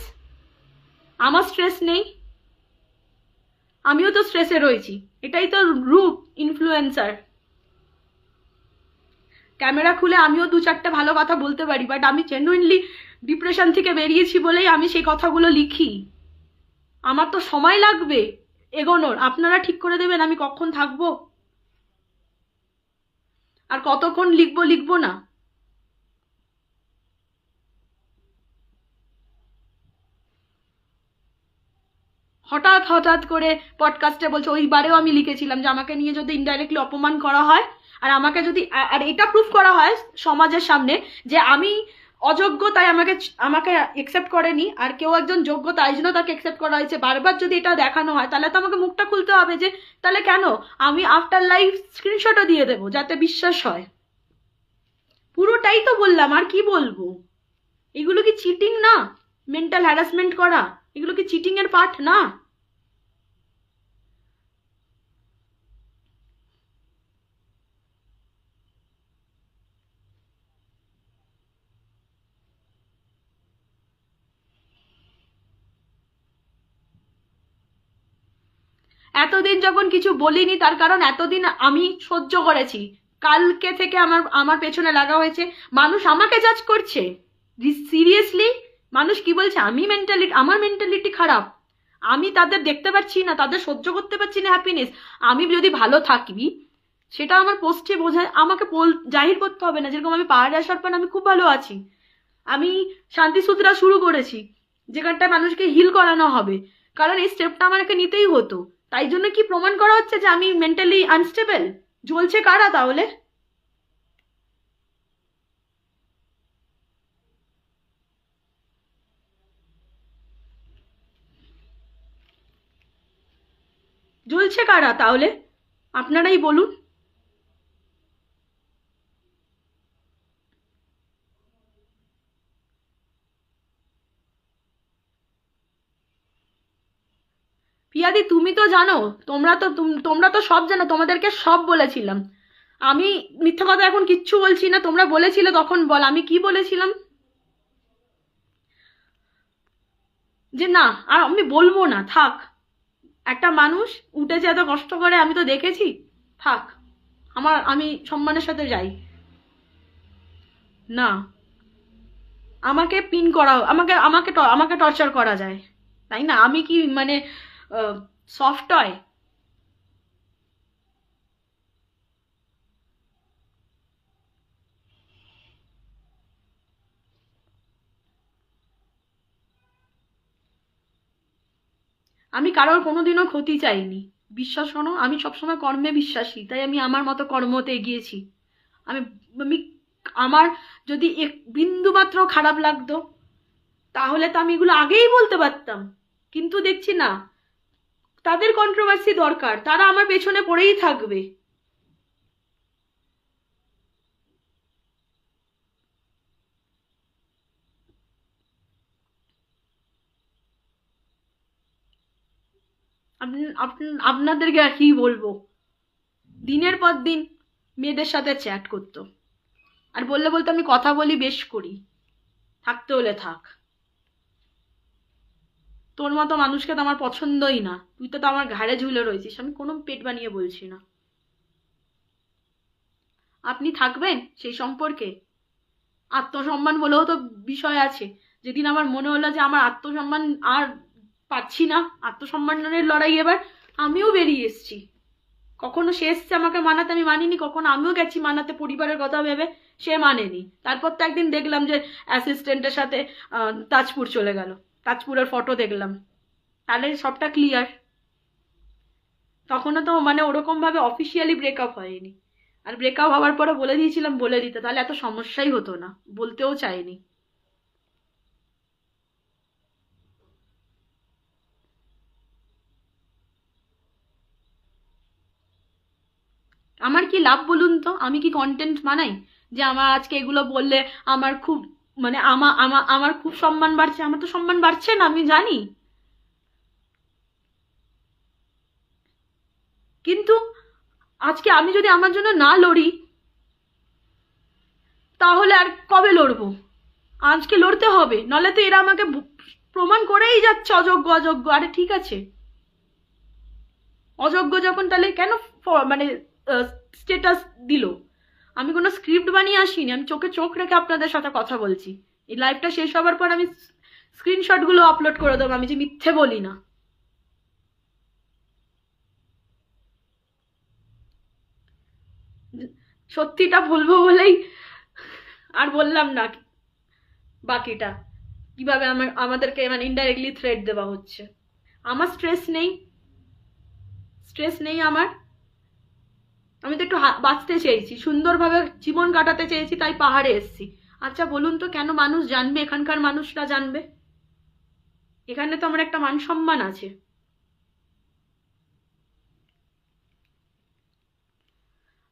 আমার স্ট্রেস নেই, আমিও তো স্ট্রেসে রয়েছি। এটাই তো রূপ ইনফ্লুয়েন্সার। ক্যামেরা খুলে আমিও দু চারটে ভালো কথা বলতে পারি, বাট আমি জেনুইনলি ডিপ্রেশন থেকে বেরিয়েছি বলেই আমি সেই কথাগুলো লিখি। আমার তো সময় লাগবে এগোনোর, আপনারা ঠিক করে দেবেন আমি কখন থাকবো আর কতক্ষণ লিখবো লিখবো না। হঠাৎ হঠাৎ করে পডকাস্টে বলছে, ওইবারেও আমি লিখেছিলাম যে আমাকে নিয়ে যদি ইনডাইরেক্টলি অপমান করা হয় আর আমাকে যদি আর এটা প্রুফ করা হয় সমাজের সামনে যে আমি অযোগ্য তাই আমাকে আমাকে একসেপ্ট করেনি, আর কেউ একজন যোগ্য তাই জন্য তাকে একসেপ্ট করা হয়েছে, বারবার যদি এটা দেখানো হয় তাহলে তো আমাকে মুখটা খুলতে হবে যে তাহলে কেন। আমি আফটার লাইফ স্ক্রিনশটও দিয়ে দেবো যাতে বিশ্বাস হয়। পুরোটাই তো বললাম, আর কি বলবো? এগুলো কি চিটিং না? মেন্টাল হ্যারাসমেন্ট করা এগুলো কি চিটিং এর পার্ট না? এতদিন যখন কিছু বলিনি তার কারণ এতদিন আমি সহ্য করেছি, কালকে থেকে আমার আমার পেছনে লাগা হয়েছে, মানুষ আমাকে জাজ করছে। সিরিয়াসলি? মানুষ কি বলছে? আমি মেন্টালিটি, আমার মেন্টালিটি খারাপ, আমি তাদের দেখতে পাচ্ছি না, তাদের সহ্য করতে পারছি না হ্যাপিনেস। আমি যদি ভালো থাকি সেটা আমার পোস্টে বোঝায়, আমাকে জাহির করতে হবে না। যেরকম আমি পাহাড়ে আসার পর আমি খুব ভালো আছি, আমি শান্তি সূত্রা শুরু করেছি যেখানটায় মানুষকে হিল করানো হবে, কারণ এই স্টেপটা আমাকে নিতেই হতো। তাই জন্য কি প্রমাণ করা হচ্ছে যে আমি মেন্টালি আনস্টেবল? জ্বলছে কারা তাহলে? জ্বলছে কারা তাহলে? আপনারাই বলুন। পিয়াদি তুমি তো জানো, তোমরা তো সব জানো, তোমাদেরকে সব বলেছিলাম। আমি মিথ্যা কথা এখন কিচ্ছু বলছি না, তোমরা বলেছিলে তখন, বল আমি কি বলেছিলাম? যে না আর আমি বলবো না, থাক। একটা মানুষ উঠেছে এত কষ্ট করে, আমি তো দেখেছি, থাক। আমি সম্মানের সাথে যাই। না, আমাকে পিন করা, আমাকে টর্চার করা যায়, তাই না? আমি কি মানে সফট টয়? আমি কারোর কোনোদিনও ক্ষতি চাইনি। বিশ্বাস করো, আমি সবসময় কর্মে বিশ্বাসী, তাই আমি আমার মতো কর্মতে এগিয়েছি। আমি আমি আমার যদি এক বিন্দু মাত্র খারাপ লাগতো তাহলে তো আমি এগুলো আগেই বলতে পারতাম, কিন্তু দেখছি না, তাদের কন্ট্রোভার্সি দরকার, তারা আমার পেছনে পড়েই থাকবে। আপনাদেরকে আর কি বলবো, দিনের পর দিন মেয়েদের সাথে চ্যাট করতো, আর বললে বলতে আমি কথা বলি, বেশ করি, থাকতে হলে থাক, তোর মতো মানুষকে তো আমার পছন্দই না, তুই তো আমার ঘাড়ে ঝুলে রয়েছিস। আমি কোনো পেট বানিয়ে বলছি না। আপনি থাকবেন সেই সম্পর্কে? আত্মসম্মান বলেও তো বিষয় আছে। যেদিন আমার মনে হলো যে আমার আত্মসম্মান আর পাচ্ছি না, আত্মসম্মানের লড়াই এবার, আমিও বেরিয়ে এসছি। কখনো সে এসছে আমাকে মানাতে, আমি মানিনি, কখনো আমিও গেছি মানাতে পরিবারের কথা ভেবে, সে মানেনি। তারপর তো একদিন দেখলাম যে অ্যাসিস্ট্যান্টের সাথে তাজপুর চলে গেল, তাজপুরের ফটো দেখলাম, তাহলে সবটা ক্লিয়ার। তখনও তো মানে ওরকম ভাবে অফিসিয়ালি ব্রেকআপ হয়নি, আর ব্রেকআপ হওয়ার পরে বলে দিয়েছিলাম বলে দিতে, তাহলে এত সমস্যাই হতো না, বলতেও চাইনি। আমার কি লাভ বলুন তো? আমি কি কন্টেন্ট বানাই যে আমার আজকে এগুলো বললে আমার খুব মানে আমার খুব সম্মান বাড়ছে? আমার তো সম্মান বাড়ছে না, আমি জানি। কিন্তু আজকে আমি যদি আমার জন্য না লড়ি, তাহলে আর কবে লড়বো? আজকে লড়তে হবে, নলে তো এরা আমাকে প্রমাণ করেই যাচ্ছে অযোগ্য অযোগ্য। আরে ঠিক আছে, অযোগ্য যখন, তাহলে কেন মানে স্টেটাস দিল? আমি কোনো স্ক্রিপ্ট বানিয়ে আসিনি, আমি চোখে চোখ রেখে আপনাদের সাথে কথা বলছি। এই লাইভটা শেষ হওয়ার পর আমি স্ক্রিনশটগুলো আপলোড করে দেবো, আমি যে মিথ্যে বলি না। সত্যিটা বলবো বলেই আর বললাম না বাকিটা, কিভাবে আমাদেরকে মানে ইনডাইরেক্টলি থ্রেট দেওয়া হচ্ছে। আমার স্ট্রেস নেই, স্ট্রেস নেই আমার। আমি তো একটু বাঁচতে চেয়েছি, সুন্দরভাবে জীবন কাটাতে চেয়েছি, তাই পাহাড়ে এসেছি। আচ্ছা বলুন তো, কেন মানুষ জানবে? এখানকার মানুষরা জানবে, এখানে তো আমার একটা মান সম্মান আছে।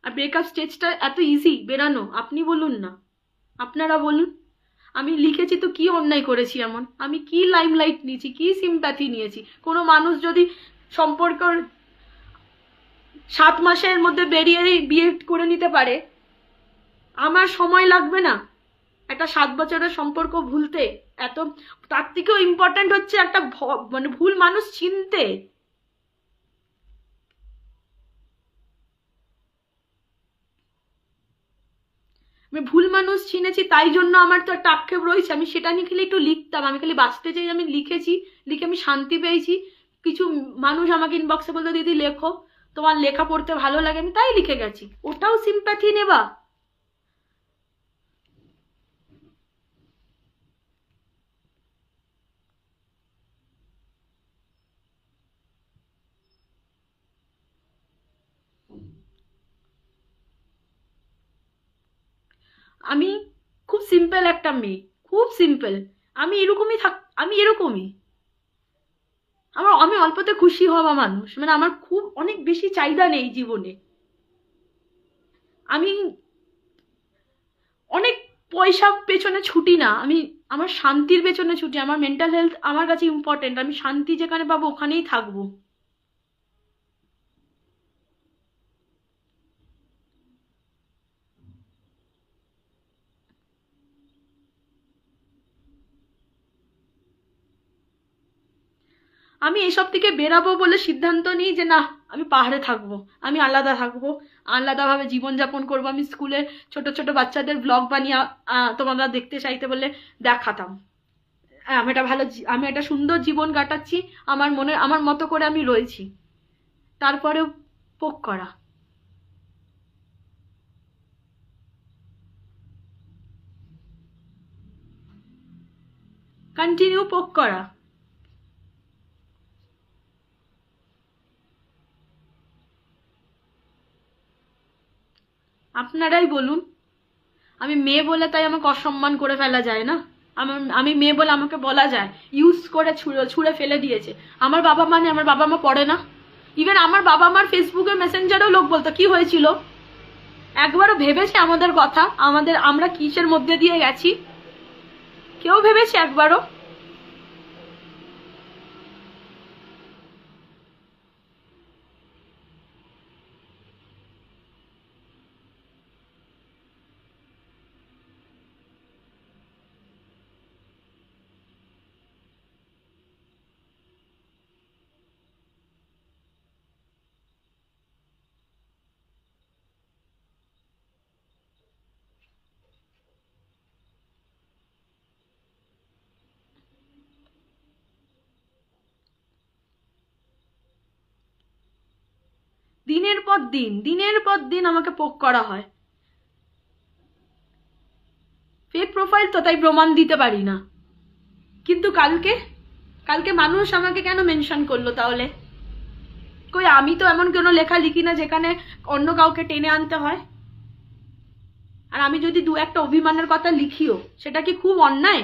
আর ব্রেকআপ স্টেজটা এত ইজি বেরানো, আপনি বলুন না, আপনারা বলুন। আমি লিখেছি তো কি অন্যায় করেছি এমন? আমি কি লাইমলাইট নিয়েছি, কি সিম্প্যাথি নিয়েছি? কোনো মানুষ যদি সম্পর্ক 7 মাসের মধ্যে বেরিয়ে বিয়ে করে নিতে পারে, আমার সময় লাগবে না একটা 7 বছরের সম্পর্ক ভুলতে? এত তার থেকেও ইম্পর্ট্যান্ট হচ্ছে একটা মানে ভুল মানুষ চিনতে। আমি ভুল মানুষ চিনেছি, তাই জন্য আমার তো একটা আক্ষেপ রয়েছে। আমি সেটা নিয়ে খালি একটু লিখতাম, আমি খালি বাঁচতে চাই, আমি লিখেছি, লিখে আমি শান্তি পেয়েছি। কিছু মানুষ আমাকে ইনবক্সে বলতো দিদি লেখো, তোমার লেখা পড়তে ভালো লাগে, আমি তাই লিখে গেছি। ওটাও সিম্প্যাথি নেবা? আমি খুব সিম্পল একটা মেয়ে, খুব সিম্পল। আমি এরকমই আমি এরকমই। আমি অল্পতে খুশি হওয়া মানুষ, মানে আমার খুব অনেক বেশি চাহিদা নেই জীবনে। আমি অনেক পয়সা পেছনে ছুটি না, আমি আমার শান্তির পেছনে ছুটি। আমার মেন্টাল হেলথ আমার কাছে ইম্পর্টেন্ট। আমি শান্তি যেখানে পাবো ওখানেই থাকবো। আমি এসব থেকে বেরাবো বলে সিদ্ধান্ত নিই যে না, আমি পাহাড়ে থাকবো, আমি আলাদা থাকবো, আলাদাভাবে জীবনযাপন করবো। আমি স্কুলে ছোট ছোট বাচ্চাদের ব্লগ বানিয়ে তোমরা দেখতে চাইতে বললে দেখাতাম। আমি একটা সুন্দর জীবন কাটাচ্ছি, আমার মতো করে আমি রয়েছি। তারপরেও পোক করা, কন্টিনিউ পোক করা। আপনারাই বলুন। আমি মেয়ে বলে তাই আমাকে অসম্মান করে ফেলা যায় না? আমি মেয়ে বলে আমাকে বলা যায় ইউজ করে ছুঁড়ে ফেলে দিয়েছে। আমার বাবা আমার বাবা মা পড়ে না? ইভেন আমার বাবা মার ফেসবুকে মেসেঞ্জারেও লোক বলতো কি হয়েছিল? একবারও ভেবেছে আমাদের কথা? আমরা কিসের মধ্যে দিয়ে গেছি? কেউ ভেবেছে একবারও? পর দিন, দিনের পর দিন আমাকে পোক করা হয়। ফেক প্রোফাইল তো, তাই প্রমাণ দিতে পারি না। কিন্তু কালকে মানুষ আমাকে কেন মেনশন করলো তাহলে? কই আমি তো এমন কোনো লেখা লিখি না যেখানে অন্য কাউকে টেনে আনতে হয়। আর আমি যদি দু একটা অভিমানের কথা লিখিও, সেটা কি খুব অন্যায়?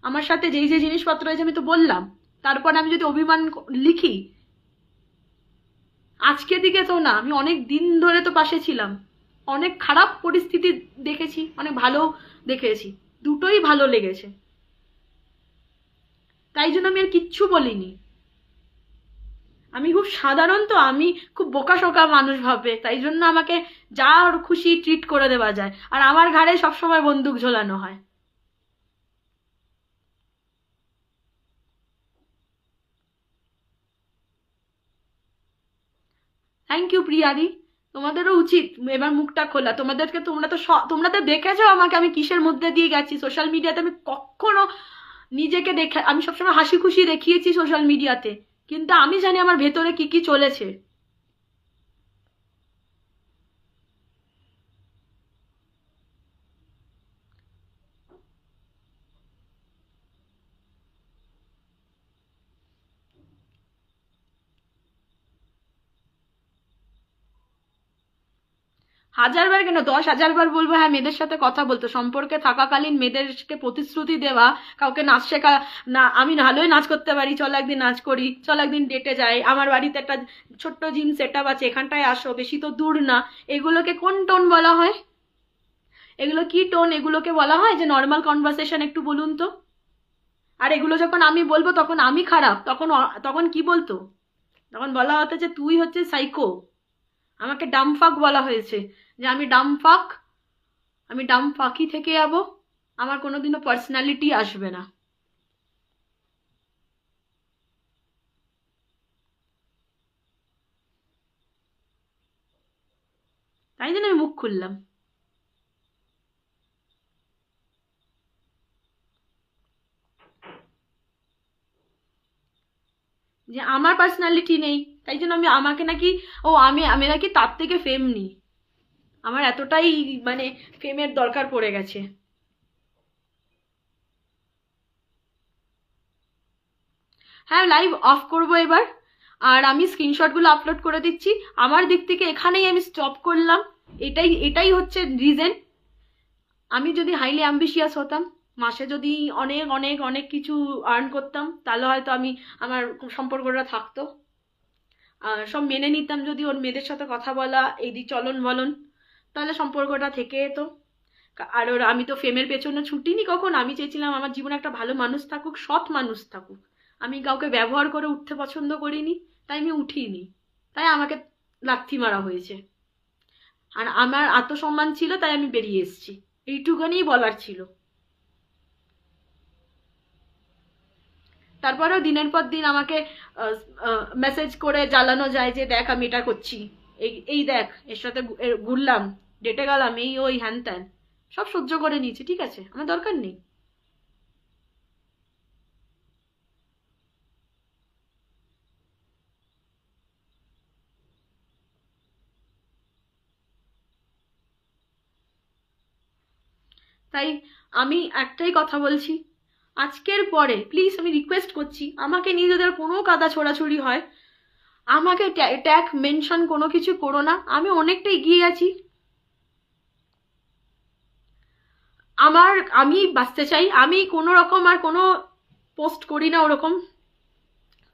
আমার সাথে যেই যে জিনিসপত্র হয়েছে আমি তো বললাম, তারপর আমি যদি অভিমান লিখি, আজকে দিকে তো না, আমি অনেক দিন ধরে তো পাশে ছিলাম, অনেক খারাপ পরিস্থিতি দেখেছি, অনেক ভালো দেখেছি, দুটোই ভালো লেগেছে, তাই জন্য আমি আর কিচ্ছু বলিনি। আমি খুব সাধারণ, তো আমি খুব বোকাশোকা মানুষ ভাবে, তাই জন্য আমাকে যা খুশি ট্রিট করে দেওয়া যায়, আর আমার ঘাড়ে সবসময় বন্দুক ঝোলানো হয়। থ্যাংক ইউ প্রিয়াদি, তোমাদেরও উচিত এবার মুখটা খোলা। তোমরা তো দেখেছো আমাকে আমি কিসের মধ্যে দিয়ে গেছি সোশ্যাল মিডিয়াতে। আমি কখনো নিজেকে দেখে, আমি সবসময় হাসি খুশি দেখিয়েছি সোশ্যাল মিডিয়াতে, কিন্তু আমি জানি আমার ভেতরে কি কি চলেছে। হাজারবার কেন, 10,000বার বলবো হ্যাঁ মেয়েদের সাথে কথা বলতো, সম্পর্কে থাকাকালীন মেয়েদেরকে প্রতিশ্রুতি দেওয়া, কাউকে নাচ শেখা, না আমি ভালোই নাচ করতে পারি, চল একদিন নাচ করি, চল একদিন ডেটে যাই, আমার বাড়িতে একটা ছোট্ট জিম সেট আপ আছে, এখানটায় আসো, বেশি তো দূর না। এগুলোকে কোন টোন বলা হয়? এগুলো কি টোন? এগুলোকে বলা হয় যে নর্মাল কনভারসেশন, একটু বলুন তো। আর এগুলো যখন আমি বলবো তখন আমি খারাপ, তখন কি বলতো? তখন বলা হতো যে তুই হচ্ছে সাইকো, আমাকে ডামফাক বলা হয়েছে, যে আমি ডাম ফাঁকি থেকে যাবো, আমার কোনোদিনও পার্সোনালিটি আসবে না। তাই জন্য আমি মুখ খুললাম যে আমার পার্সোনালিটি নেই, তাই জন্য আমাকে নাকি, আমি নাকি তার থেকে ফেম নিই, আমার এতটাই মানে ফেমের দরকার পড়ে গেছে। হ্যাঁ, লাইভ অফ করবো এবার, আর আমি স্ক্রিনশটগুলো আপলোড করে দিচ্ছি। আমার দিক থেকে এখানেই আমি স্টপ করলাম, এটাই হচ্ছে রিজন। আমি যদি হাইলি অ্যাম্বিশিয়াস হতাম, মাসে যদি অনেক অনেক অনেক কিছু আর্ন করতাম, তাহলে হয়তো আমার সম্পর্কটা থাকতো। সব মেনে নিতাম, যদি ওর মেয়েদের সাথে কথা বলা, এই চলন বলন, তাহলে সম্পর্কটা থেকে যেত। আর আমি তো ফেমের পেছনে ছুটিনি কখন, আমি চেয়েছিলাম আমার জীবনে একটা ভালো মানুষ থাকুক, সৎ মানুষ থাকুক। আমি কাউকে ব্যবহার করে উঠতে পছন্দ করিনি, তাই আমি উঠিনি, তাই আমাকে লাথি মারা হয়েছে। আর আমার আত্মসম্মান ছিল, তাই আমি বেরিয়ে এসেছি, এইটুখানিই বলার ছিল। তারপরেও দিনের পর দিন আমাকে মেসেজ করে জ্বালানো যায় যে দেখ আমি এটা করছি, এই দেখ এর সাথে ঘুরলাম, ডেটে গেলাম, এই ওই হ্যান ত্যান, সব সহ্য করে নিয়েছি, ঠিক আছে, আমার দরকার নেই। তাই আমি একটাই কথা বলছি, আজকের পরে প্লিজ আমি রিকোয়েস্ট করছি, আমাকে নিয়ে যদি কোনো কাদা ছোড়াছুড়ি হয়, আমাকে ট্যাগ মেনশন কোনো কিছু করো না, আমি অনেকটা এগিয়ে গেছি। আমি বাঁচতে চাই, আমি কোনো রকম আর কোনো পোস্ট করি না ওরকম।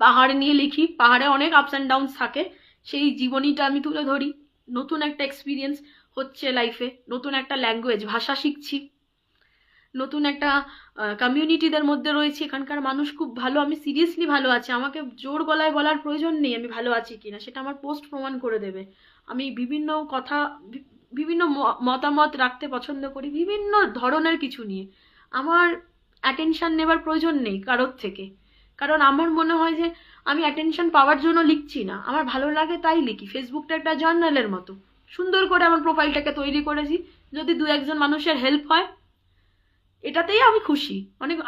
পাহাড় নিয়ে লিখি, পাহাড়ে অনেক আপস অ্যান্ড ডাউনস থাকে, সেই জীবনীটা আমি তুলে ধরি। নতুন একটা এক্সপিরিয়েন্স হচ্ছে লাইফে, নতুন একটা ল্যাঙ্গুয়েজ, ভাষা শিখছি, নতুন একটা কমিউনিটিদের মধ্যে রয়েছে, এখানকার মানুষ খুব ভালো, আমি সিরিয়াসলি ভালো আছি, আমাকে জোর গলায় বলার প্রয়োজন নেই আমি ভালো আছি কিনা, সেটা আমার পোস্ট প্রমাণ করে দেবে। আমি বিভিন্ন কথা, বিভিন্ন মতামত রাখতে পছন্দ করি, বিভিন্ন ধরনের কিছু নিয়ে। আমার অ্যাটেনশন নেবার প্রয়োজন নেই কারোর থেকে, কারণ আমার মনে হয় যে আমি অ্যাটেনশন পাওয়ার জন্য লিখছি না, আমার ভালো লাগে তাই লিখি। ফেসবুকটা একটা জার্নালের মতো, সুন্দর করে আমার প্রোফাইলটাকে তৈরি করেছি, যদি দু একজন মানুষের হেল্প হয় এটাতেই আমি খুশি।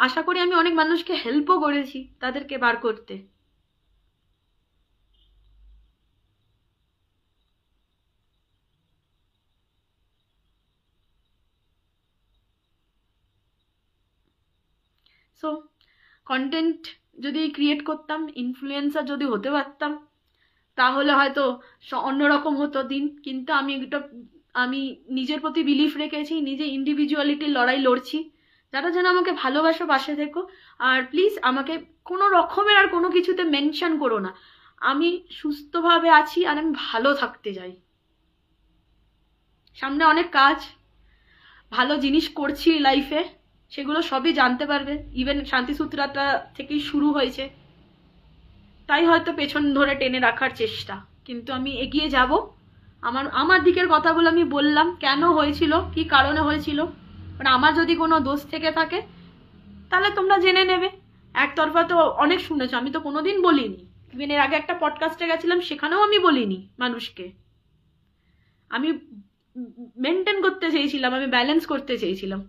আশা করি আমি অনেক মানুষকে হেল্পও করেছি তাদেরকে বার করতে। সো কন্টেন্ট যদি ক্রিয়েট করতাম, ইনফ্লুয়েন্সার যদি হতে পারতাম, তাহলে হয়তো অন্যরকম হতো দিন। কিন্তু আমি নিজের প্রতি বিলিফ রেখেছি, নিজে ইন্ডিভিজুয়ালিটির লড়াই লড়ছি। যারা যেন আমাকে ভালোবাসো, পাশে থেকো। আর প্লিজ আমাকে কোনো রকমের আর কোনো কিছুতে মেনশন করো না। আমি সুস্থভাবে আছি আর আমি ভালো থাকতে চাই। সামনে অনেক কাজ, ভালো জিনিস করছি লাইফে, সেগুলো সবই জানতে পারবে। ইভেন শান্তিসূত্রাটা থেকেই শুরু হয়েছে, তাই হয়তো পেছন ধরে টেনে রাখার চেষ্টা। কিন্তু আমি এগিয়ে যাব। আমার দিকের কথাগুলো আমি বললাম, কেন হয়েছিল, কি কারণে হয়েছিল। মানে আমার যদি কোনো দোষ থেকে থাকে তাহলে তোমরা জেনে নেবে। একতরফা তো অনেক শুনেছো, আমি তো কোনোদিন বলিনি। ইভেন এর আগে একটা পডকাস্টে গেছিলাম, সেখানেও আমি বলিনি মানুষকে। আমি মেনটেন করতে চেয়েছিলাম, আমি ব্যালেন্স করতে চেয়েছিলাম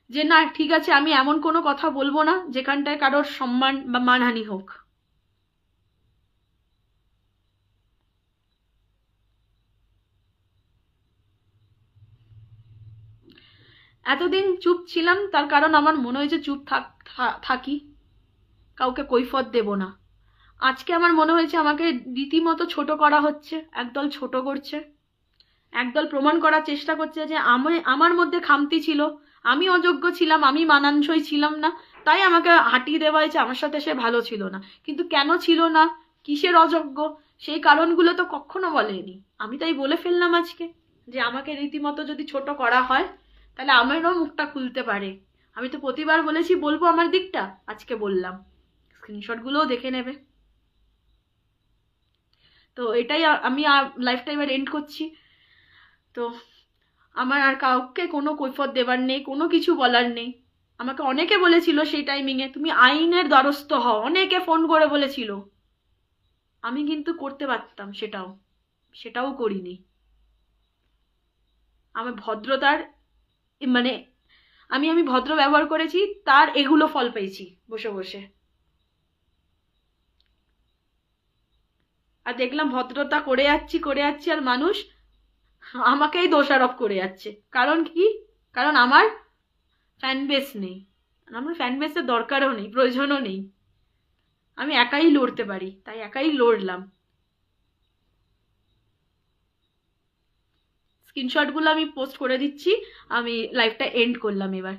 যে না ঠিক আছে, আমি এমন কোনো কথা বলবো না যেখানটায় কারোর সম্মান বা মানহানি হোক। এতদিন চুপ ছিলাম, তার কারণ আমার মনে হয়েছে চুপ থাকি, কাউকে কৈফত দেব না। আজকে আমার মনে হয়েছে আমাকে রীতিমতো ছোট করা হচ্ছে, একদল ছোট করছে, একদল প্রমাণ করার চেষ্টা করছে যে আমার মধ্যে খামতি ছিল, আমি অযোগ্য ছিলাম, আমি মানানসই ছিলাম না, তাই আমাকে হাঁটিয়ে দেওয়া হয়েছে, আমার সাথে সে ভালো ছিল না। কিন্তু কেন ছিল না, কিসের অযোগ্য, সেই কারণগুলো তো কখনো বলেনি। আমি তাই বলে ফেললাম আজকে যে আমাকে রীতিমতো যদি ছোট করা হয় তাহলে আমারও মুখটা খুলতে পারে। আমি তো প্রতিবার বলেছি বলবো আমার দিকটা, আজকে বললাম। স্ক্রিনশটগুলোও দেখে নেবে। তো এটাই আমি লাইফটা এবার এন্ড করছি। তো আমার আর কাউকে কোনো কৈফত দেবার নেই, কোনো কিছু বলার নেই। আমাকে অনেকে বলেছিল সেই টাইমিংয়ে তুমি আইনের দ্বারস্থ হও, অনেকে ফোন করে বলেছিল। আমি কিন্তু করতে পারতাম, সেটাও করিনি। আমার ভদ্রতার মানে আমি ভদ্র ব্যবহার করেছি, তার এগুলো ফল পেয়েছি বসে বসে। আর দেখলাম ভদ্রতা করে যাচ্ছি আর মানুষ আমাকেই দোষারোপ করে যাচ্ছে। কারণ কি? কারণ আমার ফ্যান বেস নেই। আমার ফ্যান বেসের দরকারও নেই, প্রয়োজনও নেই। আমি একাই লড়তে পারি, তাই একাই লড়লাম। স্ক্রিনশটগুলো আমি পোস্ট করে দিচ্ছি। আমি লাইভটা এন্ড করলাম এবার।